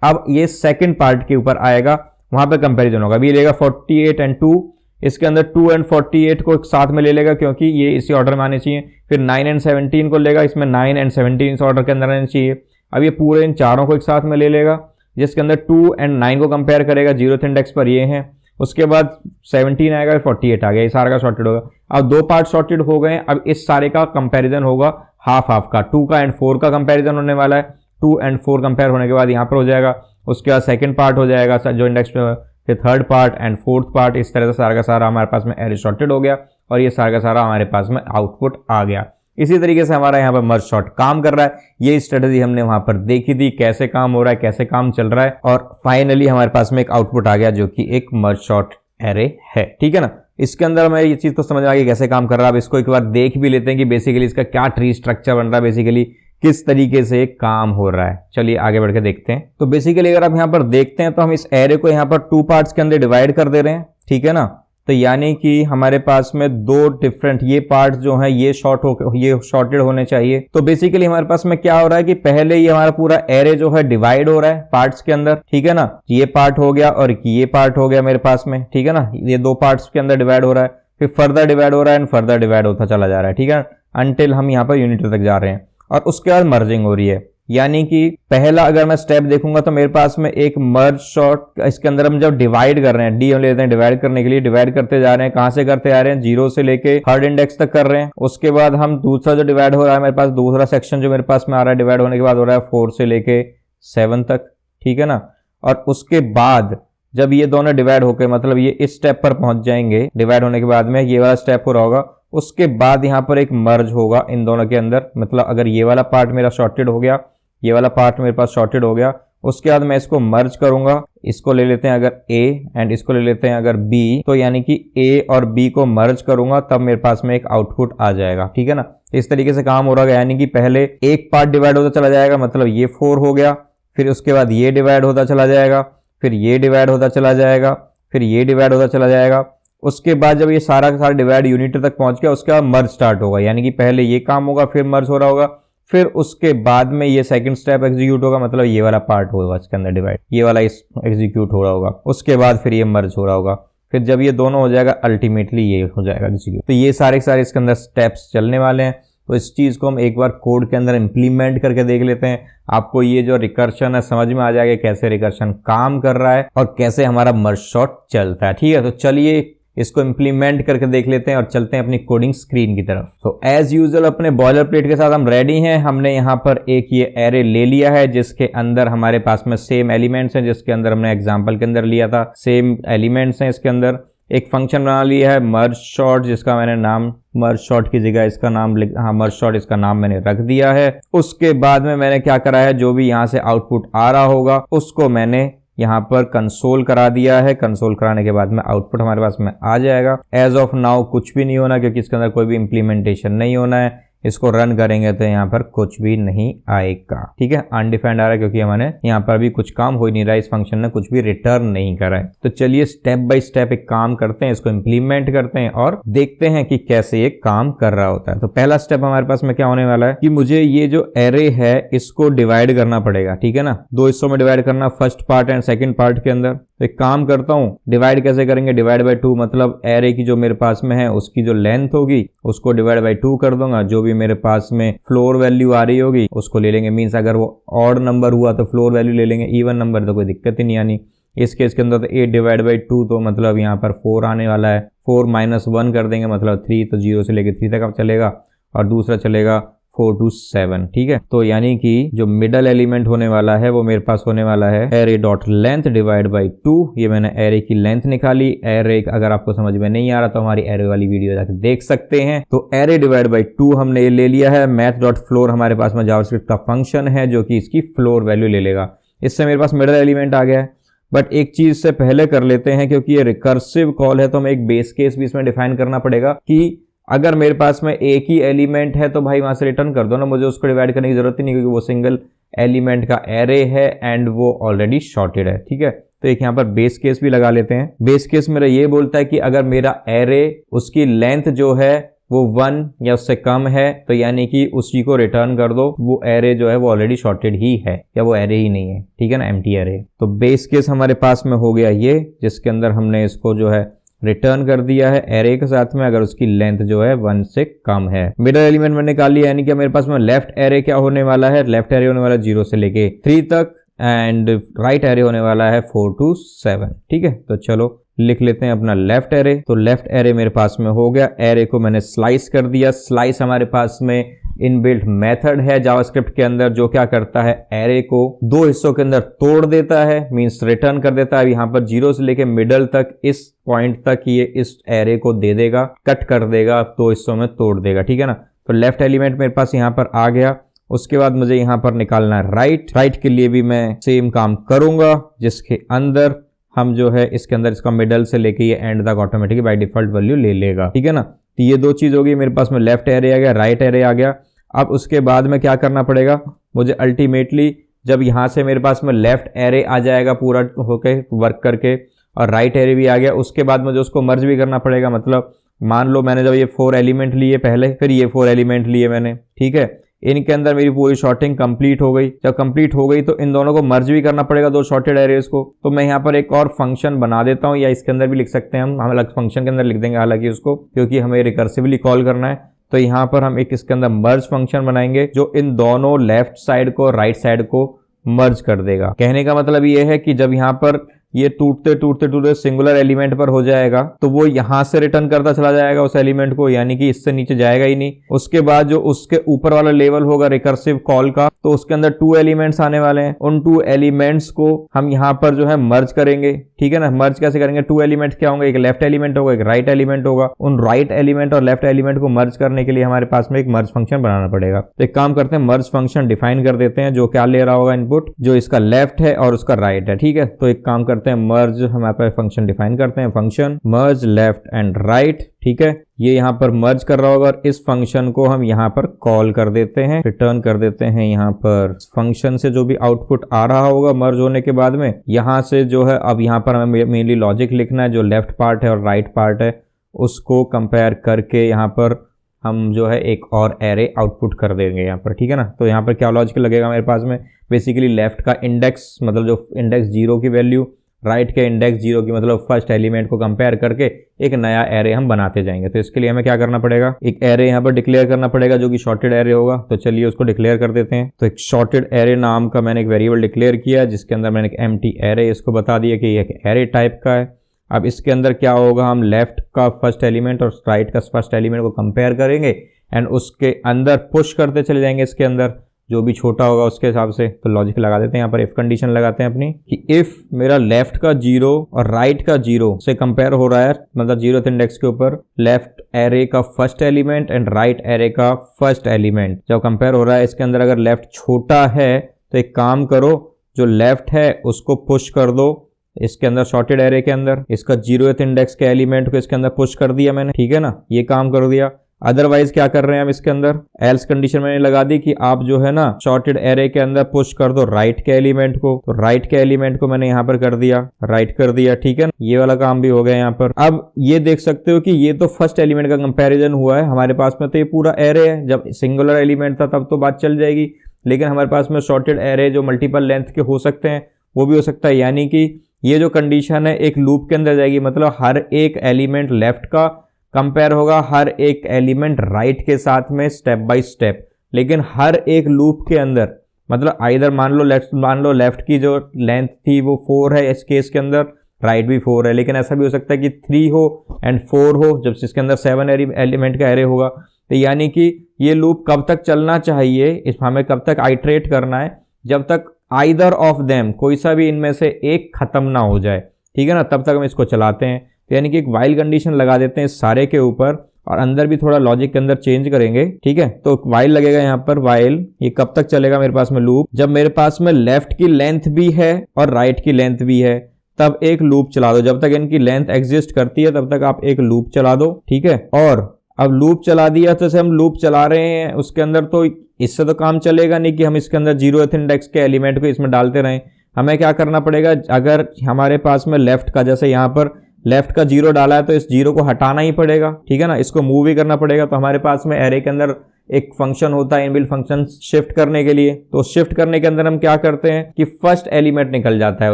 अब ये सेकंड पार्ट के ऊपर आएगा, वहां पे कंपैरिजन होगा। अभी लेगा 48 एंड 2, इसके अंदर 2 एंड 48 को एक साथ में ले लेगा क्योंकि ये इसी ऑर्डर में आने चाहिए। फिर 9 एंड 17 को लेगा, इसमें 9 एंड 17 इस ऑर्डर के अंदर आने चाहिए। अब ये पूरे इन चारों को एक साथ में ले लेगा, जिसके अंदर 2 एंड 9 को कंपेयर करेगा, 0th इंडेक्स पर ये है। उसके बाद 17 आएगा, 48 आ गया, ये सारा का शॉर्टेड होगा। अब 2 पार्ट शॉर्टेड हो गए, अब इस सारे का कंपैरिजन होगा हाफ हाफ का, 2 का एंड 4 का कंपैरिजन होने वाला है। 2 एंड 4 कंपेयर होने के बाद यहाँ पर हो जाएगा, उसके बाद सेकंड पार्ट हो जाएगा जो इंडेक्स पे, फिर third part and fourth part. इस तरह से सारा का सारा हमारे पास में एरे शॉर्टेड हो गया और ये सारा का सारा हमारे पास में आउटपुट आ गया। इसी तरीके से हमारा यहाँ पर मर्ज शॉर्ट काम कर रहा है। ये स्ट्रेटेजी हमने वहां पर देखी थी, कैसे काम हो रहा है, कैसे काम चल रहा है, और फाइनली हमारे पास में एक आउटपुट आ गया जो कि एक मर्ज शॉर्ट एरे है, ठीक है ना। इसके अंदर हमें ये चीज तो समझ आ गई कैसे काम कर रहा है। अब इसको एक बार देख भी लेते हैं कि बेसिकली इसका क्या ट्री स्ट्रक्चर बन रहा है, बेसिकली किस तरीके से काम हो रहा है। चलिए आगे बढ़ के देखते हैं। तो बेसिकली अगर आप यहाँ पर देखते हैं तो हम इस एरे को यहाँ पर 2 पार्ट्स के अंदर डिवाइड कर दे रहे हैं, ठीक है ना। तो यानी कि हमारे पास में 2 डिफरेंट ये पार्ट जो है ये शॉर्टेड होने चाहिए। तो बेसिकली हमारे पास में क्या हो रहा है कि पहले ये हमारा पूरा एरे जो है डिवाइड हो रहा है पार्ट्स के अंदर, ठीक है ना। ये पार्ट हो गया और ये पार्ट हो गया मेरे पास में, ठीक है ना। ये 2 पार्ट्स के अंदर डिवाइड हो रहा है, फिर फर्दर डिवाइड हो रहा है एंड फर्दर डिवाइड होता चला जा रहा है, ठीक है, अनटिल हम यहाँ पर यूनिटी तक जा रहे हैं। और उसके बाद मर्जिंग हो रही है, यानी कि पहला अगर मैं स्टेप देखूंगा तो मेरे पास में एक मर्ज शॉर्ट, इसके अंदर हम जब डिवाइड कर रहे हैं, डी हम लेते हैं डिवाइड करने के लिए, डिवाइड करते जा रहे हैं। कहां से करते आ रहे हैं, 0 से लेके 3rd इंडेक्स तक कर रहे हैं। उसके बाद हम दूसरा जो डिवाइड हो रहा है, मेरे पास दूसरा सेक्शन जो मेरे पास में आ रहा है डिवाइड होने के बाद हो रहा है 4 से लेके 7 तक, ठीक है ना। और उसके बाद जब ये दोनों डिवाइड होकर, मतलब ये इस स्टेप पर पहुंच जाएंगे, डिवाइड होने के बाद में ये वाला स्टेप हो रहा होगा, उसके बाद यहाँ पर एक मर्ज होगा इन दोनों के अंदर। मतलब अगर ये वाला पार्ट मेरा शॉर्टेड हो गया, ये वाला पार्ट मेरे पास शॉर्टेड हो गया, उसके बाद मैं इसको मर्ज करूंगा। इसको ले लेते हैं अगर A एंड इसको ले लेते हैं अगर B, तो यानी कि A और B को मर्ज करूंगा तब मेरे पास में एक आउटपुट आ जाएगा, ठीक है ना। इस तरीके से काम हो रहा है, यानी कि पहले एक पार्ट डिवाइड होता चला जाएगा, मतलब ये 4 हो गया, फिर उसके बाद ये डिवाइड होता चला जाएगा, फिर ये डिवाइड होता चला जाएगा, फिर ये डिवाइड होता चला जाएगा। उसके बाद जब ये सारा का सारा डिवाइड यूनिट तक पहुंच गया, उसके बाद मर्ज स्टार्ट होगा, यानी कि पहले ये काम होगा, फिर मर्ज हो रहा होगा, फिर उसके बाद में ये सेकंड स्टेप एग्जीक्यूट होगा, मतलब ये वाला पार्ट होगा इसके अंदर डिवाइड, ये वाला एग्जीक्यूट हो रहा होगा। उसके बाद फिर ये मर्ज हो रहा होगा, फिर जब ये दोनों हो जाएगा अल्टीमेटली ये हो जाएगा किसी। तो ये सारे इसके अंदर स्टेप्स चलने वाले हैं। तो इस चीज़ को हम एक बार कोड के अंदर इम्प्लीमेंट करके देख लेते हैं। आपको ये जो रिकर्शन है समझ में आ जाएगा कैसे रिकर्शन काम कर रहा है और कैसे हमारा मर्ज सॉर्ट चलता है। ठीक है, तो चलिए इसको इम्प्लीमेंट करके देख लेते हैं और चलते हैं अपनी कोडिंग स्क्रीन की तरफ। तो एज यूजुअल अपने बॉयलर प्लेट के साथ हम रेडी हैं। हमने यहाँ पर एक ये एरे ले लिया है जिसके अंदर हमारे पास में सेम एलिमेंट्स हैं, जिसके अंदर हमने एग्जांपल के अंदर लिया था सेम एलिमेंट्स हैं। इसके अंदर एक फंक्शन बना लिया है मर्ज सॉर्ट, जिसका मैंने नाम मर्ज सॉर्ट की जगह इसका नाम मर्ज सॉर्ट इसका नाम मैंने रख दिया है। उसके बाद में मैंने क्या करा है, जो भी यहाँ से आउटपुट आ रहा होगा उसको मैंने यहाँ पर कंसोल करा दिया है। कंसोल कराने के बाद में आउटपुट हमारे पास में आ जाएगा। एज ऑफ नाउ कुछ भी नहीं होना, क्योंकि इसके अंदर कोई भी इंप्लीमेंटेशन नहीं होना है। इसको रन करेंगे तो यहाँ पर कुछ भी नहीं आएगा। ठीक है, अनडिफाइंड आ रहा है क्योंकि हमने यहाँ पर भी कुछ काम हो ही नहीं रहा है, इस फंक्शन ने कुछ भी रिटर्न नहीं करा है। तो चलिए स्टेप बाय स्टेप एक काम करते हैं, इसको इंप्लीमेंट करते हैं और देखते हैं कि कैसे ये काम कर रहा होता है। तो पहला स्टेप हमारे पास में क्या होने वाला है कि मुझे ये जो एरे है इसको डिवाइड करना पड़ेगा। ठीक है ना, दो हिस्सों में डिवाइड करना, first part and second part के अंदर। तो एक काम करता हूँ, डिवाइड कैसे करेंगे, डिवाइड बाय 2, मतलब एरे की जो मेरे पास में है उसकी जो लेंथ होगी उसको डिवाइड बाय 2 कर दूंगा। जो भी मेरे पास में फ्लोर वैल्यू आ रही होगी उसको ले लेंगे। मींस अगर वो ऑड नंबर हुआ तो फ्लोर वैल्यू ले लेंगे, इवन नंबर तो कोई दिक्कत ही नहीं आनी। इस केस के अंदर तो 8 डिवाइड बाई 2 तो मतलब यहाँ पर 4 आने वाला है। 4 माइनस 1 कर देंगे मतलब 3, तो 0 से लेके 3 तक अब चलेगा और दूसरा चलेगा 4 to 7। ठीक है, तो यानी कि जो मिडल एलिमेंट होने वाला है वो मेरे पास होने वाला है array dot length divide by 2। ये मैंने एरे की लेंथ निकाली। एरे अगर आपको समझ में नहीं आ रहा तो हमारी एरे वाली वीडियो जाकर देख सकते हैं। तो एरे डिवाइड बाई 2 हमने ये ले लिया है। मैथ डॉट फ्लोर हमारे पास में जावास्क्रिप्ट का फंक्शन है जो कि इसकी फ्लोर वैल्यू ले लेगा। इससे मेरे पास मिडल एलिमेंट आ गया है। बट एक चीज से पहले कर लेते हैं, क्योंकि ये रिकर्सिव कॉल है तो हमें एक बेस केस भी इसमें डिफाइन करना पड़ेगा कि अगर मेरे पास में एक ही एलिमेंट है तो भाई वहां से रिटर्न कर दो ना, मुझे उसको डिवाइड करने की जरूरत ही नहीं, क्योंकि वो सिंगल एलिमेंट का एरे है एंड वो ऑलरेडी शॉर्टेड है। ठीक है, तो एक यहाँ पर बेस केस भी लगा लेते हैं। बेस केस मेरा ये बोलता है कि अगर मेरा एरे उसकी लेंथ जो है वो 1 या उससे कम है तो यानी कि उसी को रिटर्न कर दो। वो एरे जो है वो ऑलरेडी शॉर्टेड ही है या वो एरे ही नहीं है। ठीक है ना, एम्प्टी एरे। तो बेस केस हमारे पास में हो गया ये, जिसके अंदर हमने इसको जो है रिटर्न कर दिया है एरे के साथ में अगर उसकी लेंथ जो है 1 से कम है। मिडल एलिमेंट मैंने निकाल लिया, यानी कि मेरे पास में लेफ्ट एरे क्या होने वाला है, लेफ्ट एरे होने वाला है 0 से लेके 3 तक एंड राइट एरे होने वाला है 4 to 7। ठीक है, तो चलो लिख लेते हैं अपना लेफ्ट एरे। तो लेफ्ट एरे मेरे पास में हो गया। एरे को मैंने स्लाइस कर दिया। स्लाइस हमारे पास में इनबिल्ट मेथड है जावास्क्रिप्ट के अंदर जो क्या करता है, एरे को 2 हिस्सों के अंदर तोड़ देता है, मींस रिटर्न कर देता है। यहाँ पर 0 से लेके मिडल तक इस पॉइंट तक ये इस एरे को दे देगा, कट कर देगा, 2 हिस्सों में तोड़ देगा। ठीक है ना, तो लेफ्ट एलिमेंट मेरे पास यहाँ पर आ गया। उसके बाद मुझे यहाँ पर निकालना है राइट। राइट के लिए भी मैं सेम काम करूंगा, जिसके अंदर हम जो है इसके अंदर इसका मिडल से लेके ये एंड तक ऑटोमेटिकली बाय डिफॉल्ट वैल्यू ले लेगा। ठीक है ना, तो ये 2 चीज होगी। मेरे पास में लेफ्ट एरे आ गया, राइट एरे आ गया। अब उसके बाद में क्या करना पड़ेगा मुझे, अल्टीमेटली जब यहाँ से मेरे पास में लेफ्ट एरे आ जाएगा पूरा होके वर्क करके और राइट एरे भी आ गया, उसके बाद मुझे उसको मर्ज भी करना पड़ेगा। मतलब मान लो मैंने जब ये 4 एलिमेंट लिए पहले, फिर ये 4 एलिमेंट लिए मैंने। ठीक है, इनके अंदर मेरी पूरी शॉर्टिंग कंप्लीट हो गई। जब कंप्लीट हो गई तो इन दोनों को मर्ज भी करना पड़ेगा, 2 शॉर्टेड एरेज को। तो मैं यहाँ पर एक और फंक्शन बना देता हूँ, या इसके अंदर भी लिख सकते हैं हम अलग फंक्शन के अंदर लिख देंगे हालांकि उसको, क्योंकि हमें रिकर्सिवली कॉल करना है। तो यहाँ पर हम एक इसके अंदर मर्ज फंक्शन बनाएंगे जो इन दोनों लेफ्ट साइड को राइट साइड को मर्ज कर देगा। कहने का मतलब ये है कि जब यहाँ पर ये टूटते टूटते टूटते सिंगुलर एलिमेंट पर हो जाएगा तो वो यहां से रिटर्न करता चला जाएगा उस एलिमेंट को, यानी कि इससे नीचे जाएगा ही नहीं। उसके बाद जो उसके ऊपर वाला लेवल होगा रिकर्सिव कॉल का, तो उसके अंदर 2 एलिमेंट्स आने वाले हैं। उन 2 एलिमेंट्स को हम यहाँ पर जो है मर्ज करेंगे। ठीक है ना, मर्ज कैसे करेंगे, 2 एलिमेंट क्या होंगे, एक लेफ्ट एलिमेंट होगा, एक राइट एलिमेंट होगा। उन राइट एलिमेंट और लेफ्ट एलिमेंट को मर्ज करने के लिए हमारे पास में एक मर्ज फंक्शन बनाना पड़ेगा। तो एक काम करते हैं, मर्ज फंक्शन डिफाइन कर देते हैं जो क्या ले रहा होगा इनपुट, जो इसका लेफ्ट है और उसका राइट है। ठीक है, तो एक काम करते हैं, मर्ज हमारे पास फंक्शन डिफाइन करते हैं, function merge left and right. ठीक है, ये यहाँ पर मर्ज कर रहा होगा और इस फंक्शन को हम यहाँ पर कॉल कर देते हैं, रिटर्न कर देते हैं। यहाँ पर फंक्शन से जो भी आउटपुट आ रहा होगा मर्ज होने के बाद में, यहाँ से जो है अब यहाँ पर हमें मेनली लॉजिक लिखना है, जो लेफ्ट पार्ट है और राइट पार्ट है उसको कंपेयर करके यहाँ पर हम जो है एक और एरे आउटपुट कर देंगे यहाँ पर। ठीक है ना, तो यहाँ पर क्या लॉजिक लगेगा मेरे पास में, बेसिकली लेफ्ट का इंडेक्स, मतलब जो इंडेक्स 0 की वैल्यू राइट के इंडेक्स 0 की मतलब फर्स्ट एलिमेंट को कंपेयर करके एक नया एरे हम बनाते जाएंगे। तो इसके लिए हमें क्या करना पड़ेगा, एक एरे यहाँ पर डिक्लेयर करना पड़ेगा जो कि शॉर्टेड एरे होगा। तो चलिए उसको डिक्लेयर कर देते हैं। तो एक शॉर्टेड एरे नाम का मैंने एक वेरिएबल डिक्लेयर किया जिसके अंदर मैंने एक एम्प्टी एरे इसको बता दिया कि एक एरे टाइप का है। अब इसके अंदर क्या होगा, हम लेफ्ट का फर्स्ट एलिमेंट और राइट का फर्स्ट एलिमेंट को कंपेयर करेंगे एंड उसके अंदर पुश करते चले जाएंगे, इसके अंदर जो भी छोटा होगा उसके हिसाब से। तो लॉजिक लगा देते हैं, यहाँ पर इफ कंडीशन लगाते हैं अपनी कि इफ मेरा लेफ्ट का 0 और राइट का 0 से कंपेयर हो रहा है, मतलब 0th इंडेक्स के ऊपर लेफ्ट एरे का first element and right array का फर्स्ट एलिमेंट जब कंपेयर हो रहा है, इसके अंदर अगर लेफ्ट छोटा है तो एक काम करो, जो लेफ्ट है उसको पुश कर दो इसके अंदर शॉर्टेड एरे के अंदर, इसका 0th इंडेक्स के एलिमेंट को इसके अंदर पुश कर दिया मैंने, ठीक है ना, ये काम कर दिया। अदरवाइज क्या कर रहे हैं हम इसके अंदर, एल्स कंडीशन मैंने लगा दी कि आप जो है ना शॉर्टेड एरे के अंदर पुश कर दो राइट के एलिमेंट को। तो राइट के एलिमेंट को मैंने यहाँ पर कर दिया, राइट कर दिया, ठीक है ना, ये वाला काम भी हो गया यहाँ पर। अब ये देख सकते हो कि ये तो फर्स्ट एलिमेंट का कंपैरिजन हुआ है हमारे पास में, तो ये पूरा एरे है। जब सिंगुलर एलिमेंट था तब तो बात चल जाएगी, लेकिन हमारे पास में शॉर्टेड एरे जो मल्टीपल लेंथ के हो सकते हैं वो भी हो सकता है, यानी कि ये जो कंडीशन है एक लूप के अंदर जाएगी, मतलब हर एक एलिमेंट लेफ्ट का कंपेयर होगा हर एक एलिमेंट राइट के साथ में स्टेप बाय स्टेप, लेकिन हर एक लूप के अंदर, मतलब आइदर मान लो लेफ्ट की जो लेंथ थी वो 4 है इस केस के अंदर, राइट भी 4 है, लेकिन ऐसा भी हो सकता है कि 3 हो एंड 4 हो जब इसके अंदर 7 एलिमेंट का एरे होगा। तो यानी कि ये लूप कब तक चलना चाहिए, इस हमें कब तक आइट्रेट करना है, जब तक आइदर ऑफ देम कोई सा भी इनमें से एक खत्म ना हो जाए, ठीक है ना, तब तक हम इसको चलाते हैं। तो यानी कि एक वाइल कंडीशन लगा देते हैं सारे के ऊपर और अंदर भी थोड़ा लॉजिक के अंदर चेंज करेंगे, ठीक है। तो वाइल लगेगा यहाँ पर, वाइल ये कब तक चलेगा मेरे पास में लूप, जब मेरे पास में लेफ्ट की लेंथ भी है और राइट की लेंथ भी है तब एक लूप चला दो। जब तक इनकी लेंथ एग्जिस्ट करती है तब तक आप एक लूप चला दो, ठीक है। और अब लूप चला दिया तो हम लूप चला रहे हैं उसके अंदर, तो इससे तो काम चलेगा नहीं कि हम इसके अंदर 0th इंडेक्स के एलिमेंट को इसमें डालते रहें। हमें क्या करना पड़ेगा, अगर हमारे पास में लेफ्ट का, जैसे यहाँ पर लेफ्ट का 0 डाला है तो इस 0 को हटाना ही पड़ेगा, ठीक है ना, इसको मूव भी करना पड़ेगा। तो हमारे पास में एरे के अंदर एक फंक्शन होता है इनबिल्ट फंक्शन शिफ्ट करने के लिए। तो शिफ्ट करने के अंदर हम क्या करते हैं कि फर्स्ट एलिमेंट निकल जाता है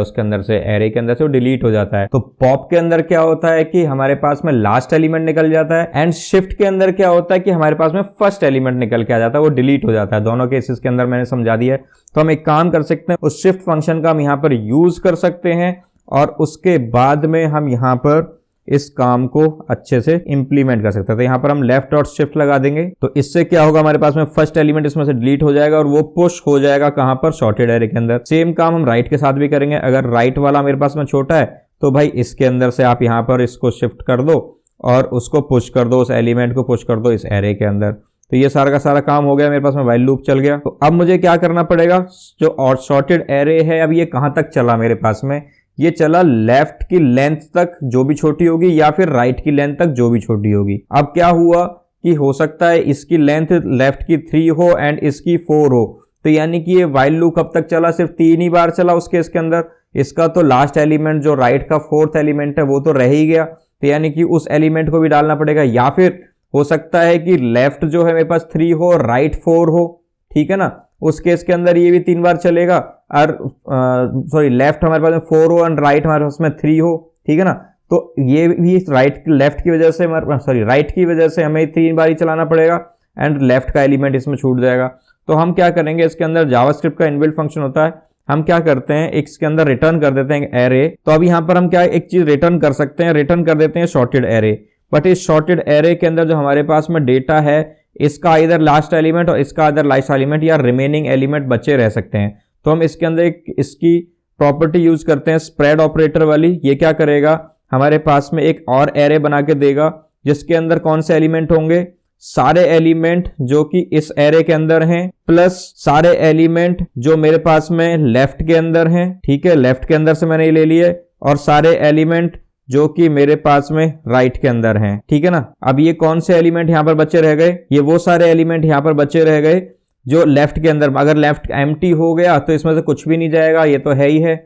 उसके अंदर से, एरे के अंदर से वो डिलीट हो जाता है। तो पॉप के अंदर क्या होता है कि हमारे पास में लास्ट एलिमेंट निकल जाता है एंड शिफ्ट के अंदर क्या होता है कि हमारे पास में फर्स्ट एलिमेंट निकल के आ जाता है, वो डिलीट हो जाता है। दोनों केसेस के अंदर मैंने समझा दिया है। तो हम एक काम कर सकते हैं, उस शिफ्ट फंक्शन का हम यहाँ पर यूज कर सकते हैं और उसके बाद में हम यहाँ पर इस काम को अच्छे से इंप्लीमेंट कर सकते हैं। तो यहाँ पर हम लेफ्ट डॉट शिफ्ट लगा देंगे, तो इससे क्या होगा, हमारे पास में फर्स्ट एलिमेंट इसमें से डिलीट हो जाएगा और वो पुश हो जाएगा कहाँ पर, शॉर्टेड एरे के अंदर। सेम काम हम राइट के साथ भी करेंगे। अगर राइट वाला मेरे पास में छोटा है तो भाई इसके अंदर से आप यहाँ पर इसको शिफ्ट कर दो और उसको पुश कर दो, उस एलिमेंट को पुश कर दो इस एरे के अंदर। तो ये सारा का सारा काम हो गया, मेरे पास में व्हाइल लूप चल गया। तो अब मुझे क्या करना पड़ेगा, जो और शॉर्टेड एरे है अब ये कहाँ तक चला मेरे पास में, ये चला लेफ्ट की लेंथ तक जो भी छोटी होगी या फिर राइट की लेंथ तक जो भी छोटी होगी। अब क्या हुआ कि हो सकता है इसकी लेंथ लेफ्ट की 3 हो एंड इसकी 4 हो, तो यानी कि ये व्हाइल लूप कब तक चला, सिर्फ 3 ही बार चला उस केस के अंदर। इसका तो लास्ट एलिमेंट जो राइट का 4th एलिमेंट है वो तो रह ही गया, तो यानी कि उस एलिमेंट को भी डालना पड़ेगा। या फिर हो सकता है कि लेफ्ट जो है मेरे पास 3 हो, राइट 4 हो, ठीक है ना, उस केस के अंदर ये भी 3 बार चलेगा। और सॉरी लेफ्ट हमारे पास में 4 हो एंड राइट हमारे पास में 3 हो, ठीक है ना, तो ये भी लेफ्ट की वजह से राइट की वजह से हमें 3 बार ही चलाना पड़ेगा एंड लेफ्ट का एलिमेंट इसमें छूट जाएगा। तो हम क्या करेंगे, इसके अंदर जावास्क्रिप्ट का इनबिल्ट फंक्शन होता है, हम क्या करते हैं इसके अंदर रिटर्न कर देते हैं एरे। तो अब यहाँ पर हम क्या एक चीज रिटर्न कर सकते हैं, रिटर्न कर देते हैं शॉर्टेड एरे। बट इस शॉर्टेड एरे के अंदर जो हमारे पास में डेटा है इसका इधर लास्ट एलिमेंट और इसका इधर लास्ट एलिमेंट या रिमेनिंग एलिमेंट बचे रह सकते हैं। तो हम इसके अंदर इसकी प्रॉपर्टी यूज करते हैं स्प्रेड ऑपरेटर वाली। ये क्या करेगा, हमारे पास में एक और एरे बना के देगा जिसके अंदर कौन से एलिमेंट होंगे, सारे एलिमेंट जो कि इस एरे के अंदर हैं प्लस सारे एलिमेंट जो मेरे पास में लेफ्ट के अंदर हैं, ठीक है, लेफ्ट के अंदर से मैंने ये ले लिए, और सारे एलिमेंट जो कि मेरे पास में राइट के अंदर हैं, ठीक है ना। अब ये कौन से एलिमेंट यहां पर बचे रह गए, ये वो सारे एलिमेंट यहां पर बचे रह गए जो लेफ्ट के अंदर, अगर लेफ्ट एम्प्टी हो गया तो इसमें से कुछ भी नहीं जाएगा, ये तो है ही है।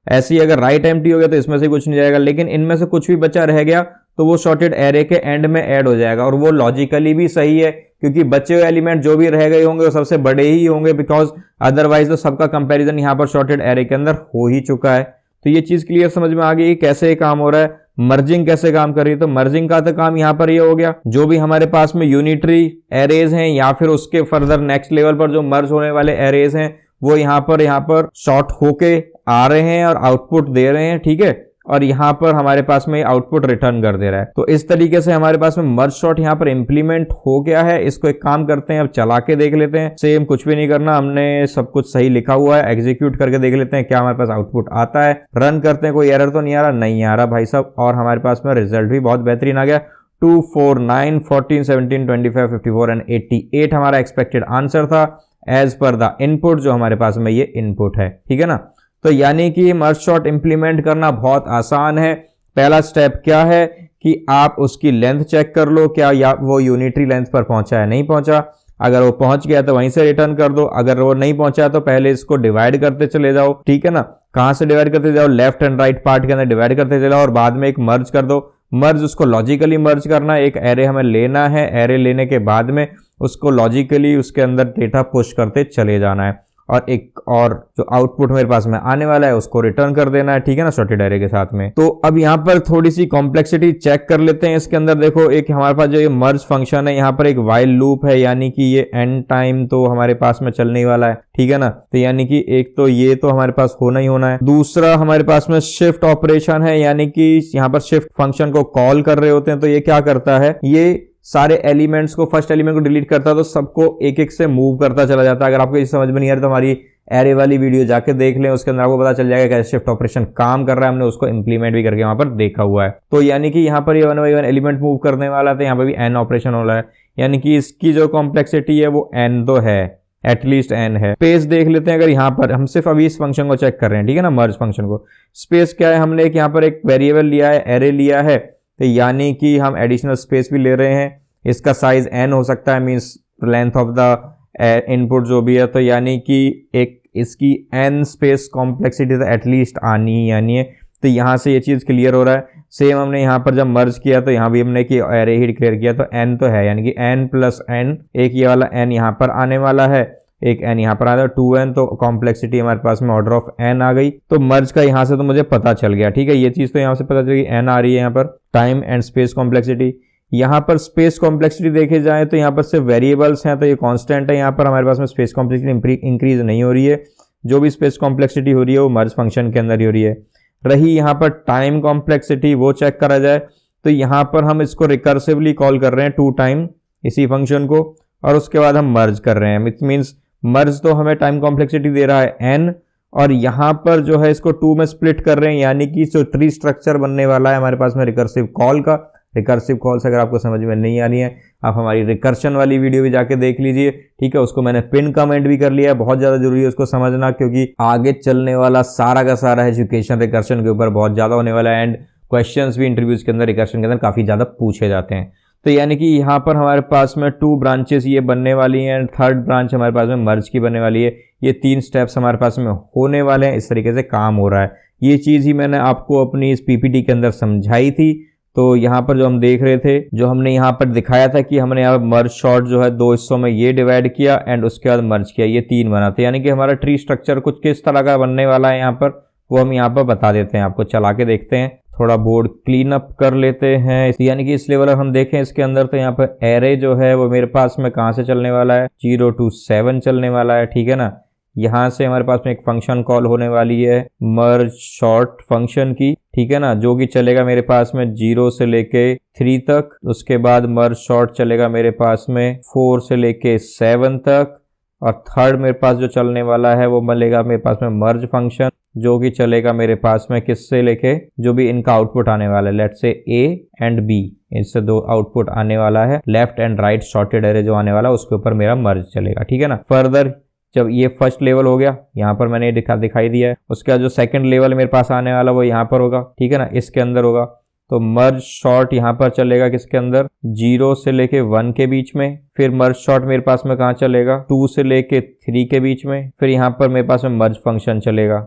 ऐसे ही अगर राइट एम्प्टी हो गया तो इसमें से कुछ नहीं जाएगा, लेकिन इनमें से कुछ भी बचा रह गया तो वो शॉर्टेड एरे के एंड में ऐड हो जाएगा। और वो लॉजिकली भी सही है क्योंकि बचे हुए एलिमेंट जो भी रह गए होंगे वो सबसे बड़े ही होंगे, बिकॉज अदरवाइज तो सबका कंपैरिजन यहाँ पर शॉर्टेड एरे के अंदर हो ही चुका है। तो तो ये चीज क्लियर समझ में आ गई कैसे काम हो रहा है, मर्जिंग कैसे काम कर रही है। तो मर्जिंग का तो काम यहाँ पर ये हो गया, जो भी हमारे पास में यूनिटरी एरेज हैं या फिर उसके फर्दर नेक्स्ट लेवल पर जो मर्ज होने वाले एरेज हैं वो यहाँ पर शॉर्ट होके आ रहे हैं और आउटपुट दे रहे हैं, ठीक है। और यहाँ पर हमारे पास में आउटपुट रिटर्न कर दे रहा है। तो इस तरीके से हमारे पास में मर्ज शॉर्ट यहाँ पर इंप्लीमेंट हो गया है। इसको एक काम करते हैं, अब चला के देख लेते हैं। सेम कुछ भी नहीं करना, हमने सब कुछ सही लिखा हुआ है, एग्जीक्यूट करके देख लेते हैं क्या हमारे पास आउटपुट आता है। रन करते हैं, कोई एरर तो नहीं आ रहा, नहीं आ रहा भाई साहब। और हमारे पास में रिजल्ट भी बहुत बेहतरीन आ गया, 2 4 9 14 17 25 54 एंड 88 हमारा एक्सपेक्टेड आंसर था एज पर द इनपुट, जो हमारे पास में ये इनपुट है, ठीक है ना। तो यानी कि मर्ज शॉर्ट इंप्लीमेंट करना बहुत आसान है। पहला स्टेप क्या है कि आप उसकी लेंथ चेक कर लो, क्या या वो यूनिटरी लेंथ पर पहुंचा है नहीं पहुंचा। अगर वो पहुंच गया तो वहीं से रिटर्न कर दो, अगर वो नहीं पहुंचा तो पहले इसको डिवाइड करते चले जाओ, ठीक है ना। कहां से डिवाइड करते जाओ, लेफ्ट एंड राइट पार्ट के अंदर डिवाइड करते चले जाओ और बाद में एक मर्ज कर दो। मर्ज उसको लॉजिकली मर्ज करना, एक एरे हमें लेना है, एरे लेने के बाद में उसको लॉजिकली उसके अंदर डेटा पुश करते चले जाना है और एक और जो आउटपुट मेरे पास में आने वाला है उसको रिटर्न कर देना है, ठीक है ना, सॉर्टेड एरे के साथ में। तो अब यहाँ पर थोड़ी सी कॉम्प्लेक्सिटी चेक कर लेते हैं। इसके अंदर देखो एक हमारे पास जो ये मर्ज फंक्शन है, यहाँ पर एक व्हाइल लूप है, यानी कि ये एंड टाइम तो हमारे पास में चलने वाला है, ठीक है ना। तो यानी कि एक तो ये तो हमारे पास होना ही होना है। दूसरा हमारे पास में शिफ्ट ऑपरेशन है, यानी कि यहाँ पर शिफ्ट फंक्शन को कॉल कर रहे होते हैं। तो ये क्या करता है, ये सारे एलिमेंट्स को, फर्स्ट एलिमेंट को डिलीट करता है तो सबको एक एक से मूव करता चला जाता है। अगर आपको ये समझ में नहीं आ रही तो हमारी एरे वाली वीडियो जाके देख लें, उसके अंदर आपको पता चल जाएगा कैसे शिफ्ट ऑपरेशन काम कर रहा है। हमने उसको इंप्लीमेंट भी करके वहां पर देखा हुआ है। तो यानी कि यहाँ पर ये 1 by 1 एलिमेंट मूव करने वाला था, यहाँ पर भी एन ऑपरेशन हो रहा है, यानी कि इसकी जो कॉम्प्लेक्सिटी है वो एन तो है, एटलीस्ट एन है। स्पेस देख लेते हैं, अगर यहाँ पर हम सिर्फ अभी इस फंक्शन को चेक कर रहे हैं, ठीक है ना, मर्ज फंक्शन को। स्पेस क्या है, हमने यहाँ पर एक वेरिएबल लिया है, एरे लिया है, तो यानी कि हम एडिशनल स्पेस भी ले रहे हैं। इसका साइज n हो सकता है, means length of the input जो भी है। तो यानी कि एक इसकी n स्पेस कॉम्प्लेक्सिटी तो एटलीस्ट आनी ही आनी है। तो यहाँ से ये चीज़ क्लियर हो रहा है। सेम हमने यहाँ पर जब मर्ज किया तो यहाँ भी हमने कि एरे ही डिक्लेयर किया, तो n तो है, यानी कि n प्लस n, एक ये वाला n यहाँ पर आने वाला है, एक n यहाँ पर आ रहा है, 2n, तो कॉम्प्लेक्सिटी हमारे पास में ऑर्डर ऑफ n आ गई। तो मर्ज का यहाँ से तो मुझे पता चल गया, ठीक है, ये चीज़ तो यहाँ से पता चल गई, n आ रही है यहाँ पर, टाइम एंड स्पेस कॉम्प्लेक्सिटी। यहाँ पर स्पेस कॉम्प्लेक्सिटी देखे जाए तो यहाँ पर सिर्फ वेरिएबल्स हैं, तो ये कांस्टेंट है। यहाँ पर हमारे पास में स्पेस कॉम्प्लेक्सिटी इंक्रीज नहीं हो रही है, जो भी स्पेस कॉम्प्लेक्सिटी हो रही है वो मर्ज फंक्शन के अंदर ही हो रही है। रही यहाँ पर टाइम कॉम्प्लेक्सिटी, वो चेक करा जाए तो यहाँ पर हम इसको रिकर्सिवली कॉल कर रहे हैं 2 टाइम इसी फंक्शन को, और उसके बाद हम मर्ज कर रहे हैं। इट मीन्स मर्ज तो हमें टाइम कॉम्प्लेक्सिटी दे रहा है n, और यहाँ पर जो है इसको 2 में स्प्लिट कर रहे हैं, यानी कि जो ट्री स्ट्रक्चर बनने वाला है हमारे पास में रिकर्सिव कॉल का। रिकर्सिव कॉल्स अगर आपको समझ में नहीं आ रही है, आप हमारी रिकर्शन वाली वीडियो भी जाके देख लीजिए, ठीक है। उसको मैंने पिन कमेंट भी कर लिया है, बहुत ज़्यादा जरूरी है उसको समझना, क्योंकि आगे चलने वाला सारा का सारा एजुकेशन रिकर्शन के ऊपर बहुत ज़्यादा होने वाला है, एंड क्वेश्चंस भी इंटरव्यूज के अंदर रिकर्शन के अंदर काफ़ी ज़्यादा पूछे जाते हैं। तो यानी कि यहाँ पर हमारे पास में 2 ब्रांचेस ये बनने वाली हैं, एंड 3rd ब्रांच हमारे पास में मर्ज की बनने वाली है। ये 3 स्टेप्स हमारे पास में होने वाले हैं, इस तरीके से काम हो रहा है। ये चीज़ ही मैंने आपको अपनी इस पीपीटी के अंदर समझाई थी। तो यहाँ पर जो हम देख रहे थे, जो हमने यहाँ पर दिखाया था कि हमने यहाँ मर्ज शॉर्ट जो है 2 हिस्सों में ये डिवाइड किया एंड उसके बाद मर्ज किया, ये 3 बना थे। यानी कि हमारा ट्री स्ट्रक्चर कुछ किस तरह का बनने वाला है यहाँ पर, वो हम यहाँ पर बता देते हैं, आपको चला के देखते हैं। थोड़ा बोर्ड क्लीन अप कर लेते हैं। यानी कि इस लेवल हम देखें इसके अंदर, तो यहाँ पर एरे जो है वो मेरे पास में कहाँ से चलने वाला है, 0 to 7 चलने वाला है, ठीक है ना। यहाँ से हमारे पास में एक फंक्शन कॉल होने वाली है मर्ज शॉर्ट फंक्शन की, ठीक है ना, जो कि चलेगा मेरे पास में 0 से लेके 3 तक। उसके बाद मर्ज शॉर्ट चलेगा मेरे पास में 4 से लेके 7 तक, और 3rd मेरे पास जो चलने वाला है वो मिलेगा मेरे पास में मर्ज फंक्शन, जो कि चलेगा मेरे पास में किससे लेके, जो भी इनका आउटपुट आने वाला है, let's say A and B, इससे 2 आउटपुट आने वाला है, left and right sorted array जो आने वाला है उसके ऊपर मेरा मर्ज चलेगा, ठीक है ना। फर्दर जब ये फर्स्ट लेवल हो गया, यहाँ पर मैंने दिखाई दिया है, उसके बाद जो सेकंड लेवल मेरे पास आने वाला वो यहाँ पर होगा, ठीक है ना, इसके अंदर होगा। तो मर्ज शॉर्ट यहाँ पर चलेगा किसके अंदर, 0 से लेके 1 के बीच में। फिर मर्ज शॉर्ट मेरे पास में कहाँ चलेगा, 2 से लेके 3 के बीच में। फिर यहाँ पर मेरे पास में मर्ज फंक्शन चलेगा,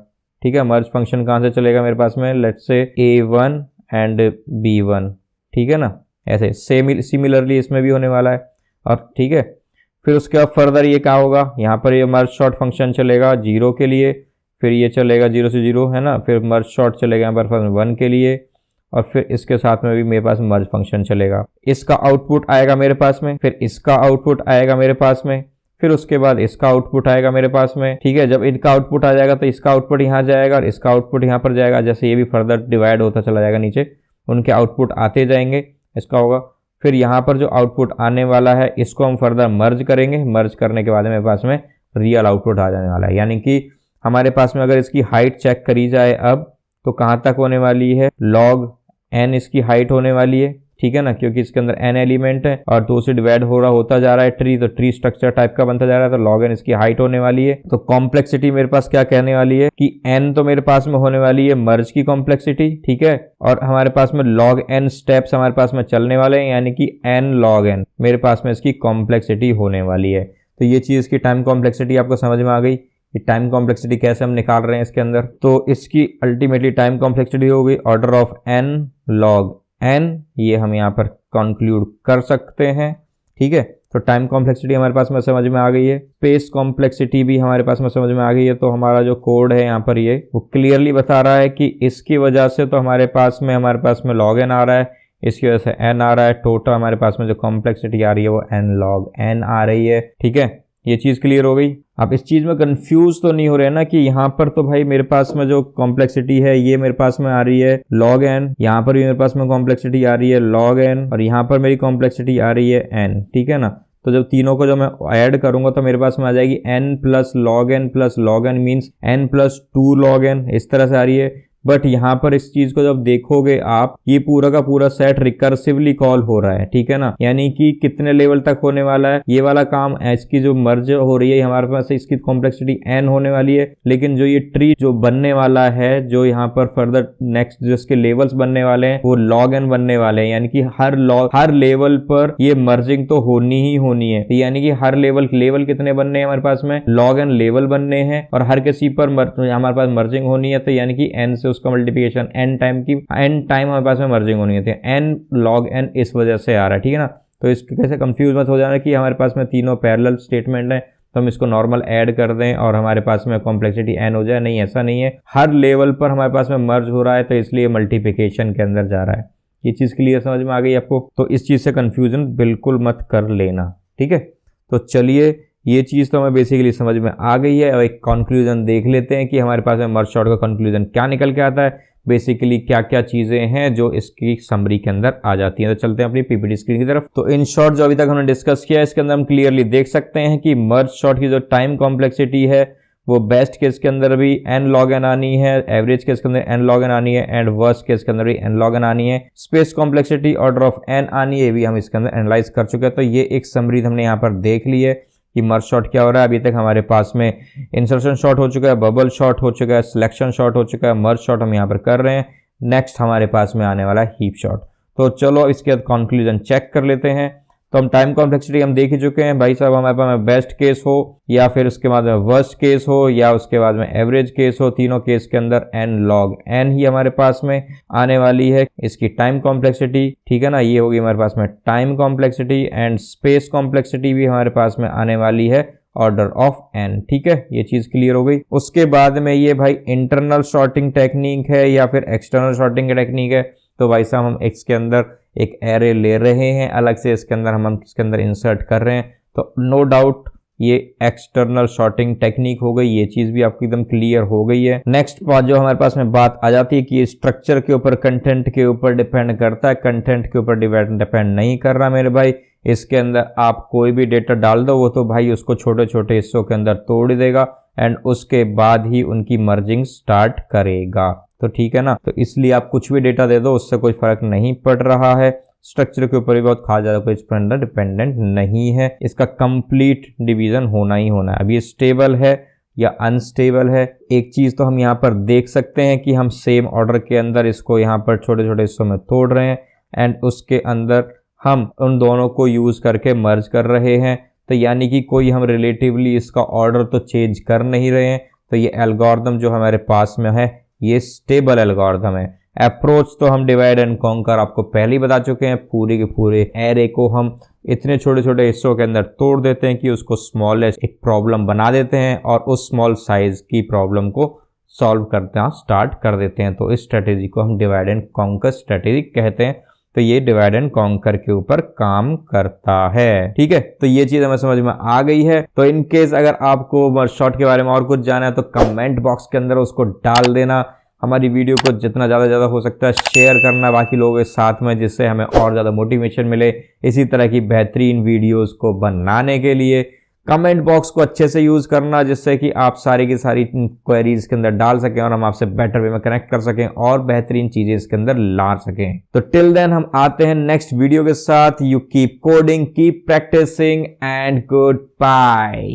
ठीक है। मर्ज फंक्शन कहाँ से चलेगा मेरे पास में, let's say A1 and B1, ठीक है ना। ऐसे सिमिलरली इसमें भी होने वाला है, और ठीक है। फिर उसके बाद फर्दर ये क्या होगा, यहाँ पर ये मर्ज शॉर्ट फंक्शन चलेगा 0 के लिए, फिर ये चलेगा 0 से 0 है ना, फिर मर्ज शॉर्ट चलेगा हमारे पास 1 के लिए, और फिर इसके साथ में भी मेरे पास मर्ज फंक्शन चलेगा। इसका आउटपुट आएगा मेरे पास में, फिर इसका आउटपुट आएगा मेरे पास में, फिर उसके बाद इसका आउटपुट आएगा मेरे पास में। ठीक है, जब इनका आउटपुट आ जाएगा तो इसका आउटपुट यहाँ जाएगा और इसका आउटपुट यहाँ पर जाएगा। जैसे ये भी फर्दर डिवाइड होता चला जाएगा नीचे, उनके आउटपुट आते जाएंगे, इसका होगा। फिर यहाँ पर जो आउटपुट आने वाला है इसको हम फर्दर मर्ज करेंगे। मर्ज करने के बाद मेरे पास में रियल आउटपुट आ जाने वाला है। यानी कि हमारे पास में अगर इसकी हाइट चेक करी जाए अब तो कहाँ तक होने वाली है, log n इसकी हाइट होने वाली है। ठीक है ना, क्योंकि इसके अंदर n एलिमेंट है और 2 से डिवाइड हो रहा होता जा रहा है ट्री, तो ट्री स्ट्रक्चर टाइप का बनता जा रहा है, तो log n इसकी हाइट होने वाली है। तो कॉम्प्लेक्सिटी मेरे पास क्या कहने वाली है कि n तो मेरे पास में होने वाली है मर्ज की कॉम्प्लेक्सिटी। ठीक है, और हमारे पास में log n स्टेप्स हमारे पास में चलने वाले हैं, यानी कि n log n मेरे पास में इसकी कॉम्प्लेक्सिटी होने वाली है। तो ये चीज की टाइम कॉम्प्लेक्सिटी आपको समझ में आ गई कि टाइम कॉम्प्लेक्सिटी कैसे हम निकाल रहे हैं इसके अंदर। तो इसकी अल्टीमेटली टाइम कॉम्प्लेक्सिटी होगी order of n log n, ये हम यहाँ पर कंक्लूड कर सकते हैं। ठीक है, तो टाइम कॉम्प्लेक्सिटी हमारे पास में समझ में आ गई है, स्पेस कॉम्प्लेक्सिटी भी हमारे पास में समझ में आ गई है। तो हमारा जो कोड है यहाँ पर ये वो क्लियरली बता रहा है कि इसकी वजह से तो हमारे पास में log n आ रहा है, इसकी वजह से n आ रहा है, टोटल हमारे पास में जो कॉम्प्लेक्सिटी आ रही है वो n log n आ रही है। ठीक है, ये चीज क्लियर हो गई। आप इस चीज में कंफ्यूज तो नहीं हो रहे ना कि यहाँ पर तो भाई मेरे पास में जो कॉम्प्लेक्सिटी है ये मेरे पास में आ रही है log n, यहाँ पर भी मेरे पास में कॉम्प्लेक्सिटी आ रही है log n, और यहाँ पर मेरी कॉम्प्लेक्सिटी आ रही है n। ठीक है ना, तो जब तीनों को जब मैं ऐड करूंगा तो मेरे पास में आ जाएगी n plus log n means n plus 2 log n, इस तरह से आ रही है। बट यहाँ पर इस चीज को जब देखोगे आप, ये पूरा का पूरा सेट रिकर्सिवली कॉल हो रहा है। ठीक है ना, यानी कि कितने लेवल तक होने वाला है ये वाला काम, इसकी जो मर्ज हो रही है हमारे पास इसकी कॉम्प्लेक्सिटी n होने वाली है, लेकिन जो ये ट्री जो बनने वाला है, जो यहाँ पर फर्दर नेक्स्ट जिसके लेवल्स बनने वाले हैं वो log n बनने वाले हैं। यानी कि हर लेवल पर ये मर्जिंग तो होनी ही होनी है। यानी कि हर लेवल कितने बनने हैं हमारे पास में, log n लेवल बनने हैं, और हर किसी पर हमारे पास मर्जिंग होनी है। तो यानी कि n से उसका मल्टीप्लिकेशन n टाइम हमारे पास में मर्जिंग होनी है, n log n इस वजह से आ रहा है। ठीक है ना, तो इसके कैसे कंफ्यूज मत हो जाना कि हमारे पास में तीनों पैरेलल स्टेटमेंट हैं तो हम इसको नॉर्मल ऐड कर दें और हमारे पास में कॉम्प्लेक्सिटी n हो जाए। नहीं, ऐसा नहीं है, हर लेवल पर हमारे पास में मर्ज हो रहा है तो इसलिए मल्टीप्लिकेशन के अंदर जा रहा है। ये चीज क्लियर समझ में आ गई आपको, तो इस चीज से कंफ्यूजन बिल्कुल मत कर लेना। ठीक है, तो चलिए ये चीज तो हमें बेसिकली समझ में आ गई है। और एक कंक्लूजन देख लेते हैं कि हमारे पास में मर्ज शॉर्ट का कंक्लूजन क्या निकल के आता है, बेसिकली क्या क्या चीजें हैं जो इसकी समरी के अंदर आ जाती हैं। तो चलते हैं अपनी पीपीटी स्क्रीन की तरफ। तो इन शॉर्ट जो अभी तक हमने डिस्कस किया इसके अंदर हम क्लियरली देख सकते हैं कि मर्ज शॉर्ट की जो टाइम कॉम्प्लेक्सिटी है वो बेस्ट केस के अंदर भी n log n आनी है, एवरेज केस के अंदर n log n आनी है, एंड वर्स्ट केस के अंदर भी n log n आनी है। Space complexity order of n आनी है, भी हम इसके अंदर एनालाइज कर चुके हैं। तो ये एक समरी हमने यहाँ पर देख ली है कि मर्ज शॉर्ट क्या हो रहा है। अभी तक हमारे पास में इंसर्शन शॉर्ट हो चुका है, बबल शॉर्ट हो चुका है, सिलेक्शन शॉर्ट हो चुका है, मर्ज शॉर्ट हम यहाँ पर कर रहे हैं। नेक्स्ट हमारे पास में आने वाला है हीप शॉर्ट। तो चलो इसके बाद कंक्लूजन चेक कर लेते हैं। तो हम टाइम कॉम्प्लेक्सिटी हम देख ही चुके हैं भाई साहब, हमारे पास में बेस्ट केस हो या फिर उसके बाद में वर्स्ट केस हो या उसके बाद में एवरेज केस हो, तीनों केस के अंदर n log n ही हमारे पास में आने वाली है इसकी टाइम कॉम्प्लेक्सिटी। ठीक है ना, ये होगी हमारे पास में time complexity, and space complexity भी हमारे पास में आने वाली है ऑर्डर ऑफ n। ठीक है, ये चीज क्लियर हो गई। उसके बाद में ये भाई इंटरनल शॉर्टिंग टेक्निक है या फिर एक्सटर्नल शॉर्टिंग टेक्निक है। तो भाई साहब हम x के अंदर एक एरे ले रहे हैं अलग से, इसके अंदर हम इसके अंदर इंसर्ट कर रहे हैं। तो नो डाउट ये एक्सटर्नल शॉर्टिंग टेक्निक हो गई, ये चीज भी आपको एकदम क्लियर हो गई है। नेक्स्ट बात जो हमारे पास में बात आ जाती है कि ये स्ट्रक्चर के ऊपर, कंटेंट के ऊपर डिपेंड करता है, कंटेंट के ऊपर डिपेंड नहीं कर रहा मेरे भाई। इसके अंदर आप कोई भी डेटा डाल दो वो तो भाई उसको छोटे छोटे हिस्सों के अंदर तोड़ देगा एंड उसके बाद ही उनकी मर्जिंग स्टार्ट करेगा। तो ठीक है ना, तो इसलिए आप कुछ भी डेटा दे दो उससे कोई फर्क नहीं पड़ रहा है। स्ट्रक्चर के ऊपर भी बहुत खास ज्यादा कोई अंदर डिपेंडेंट नहीं है, इसका कंप्लीट डिवीजन होना ही होना है। अब ये स्टेबल है या अनस्टेबल है, एक चीज तो हम यहाँ पर देख सकते हैं कि हम सेम ऑर्डर के अंदर इसको यहाँ पर छोटे छोटे हिस्सों में तोड़ रहे हैं एंड उसके अंदर हम उन दोनों को यूज करके मर्ज कर रहे हैं। तो यानी कि कोई हम रिलेटिवली इसका ऑर्डर तो चेंज कर नहीं रहे हैं। तो ये एल्गोरिथम जो हमारे पास में है ये स्टेबल एल्गोरिथम है। अप्रोच तो हम डिवाइड एंड कॉन्कर आपको पहले ही बता चुके हैं, पूरे के पूरे एरे को हम इतने छोटे छोटे हिस्सों के अंदर तोड़ देते हैं कि उसको स्मॉलेस्ट एक प्रॉब्लम बना देते हैं और उस स्मॉल साइज की प्रॉब्लम को सॉल्व करते हैं, स्टार्ट कर देते हैं। तो इस स्ट्रेटेजी को हम डिवाइड एंड कॉन्कर स्ट्रेटेजी कहते हैं। तो ये डिवाइड एंड कॉन्कर के ऊपर काम करता है, ठीक है। तो ये चीज हमें समझ में आ गई है। तो इन केस अगर आपको मर्ज शॉट के बारे में और कुछ जाना है तो कमेंट बॉक्स के अंदर उसको डाल देना। हमारी वीडियो को जितना ज़्यादा हो सकता है शेयर करना बाकी लोगों के साथ में, जिससे हमें और ज़्यादा मोटिवेशन मिले इसी तरह की बेहतरीन वीडियोस को बनाने के लिए। कमेंट बॉक्स को अच्छे से यूज़ करना जिससे कि आप सारी की सारी क्वेरीज के अंदर डाल सकें और हम आपसे बेटर वे में कनेक्ट कर सकें और बेहतरीन चीज़ें इसके अंदर ला सकें। तो टिल देन हम आते हैं नेक्स्ट वीडियो के साथ। You keep coding, keep practicing and good bye.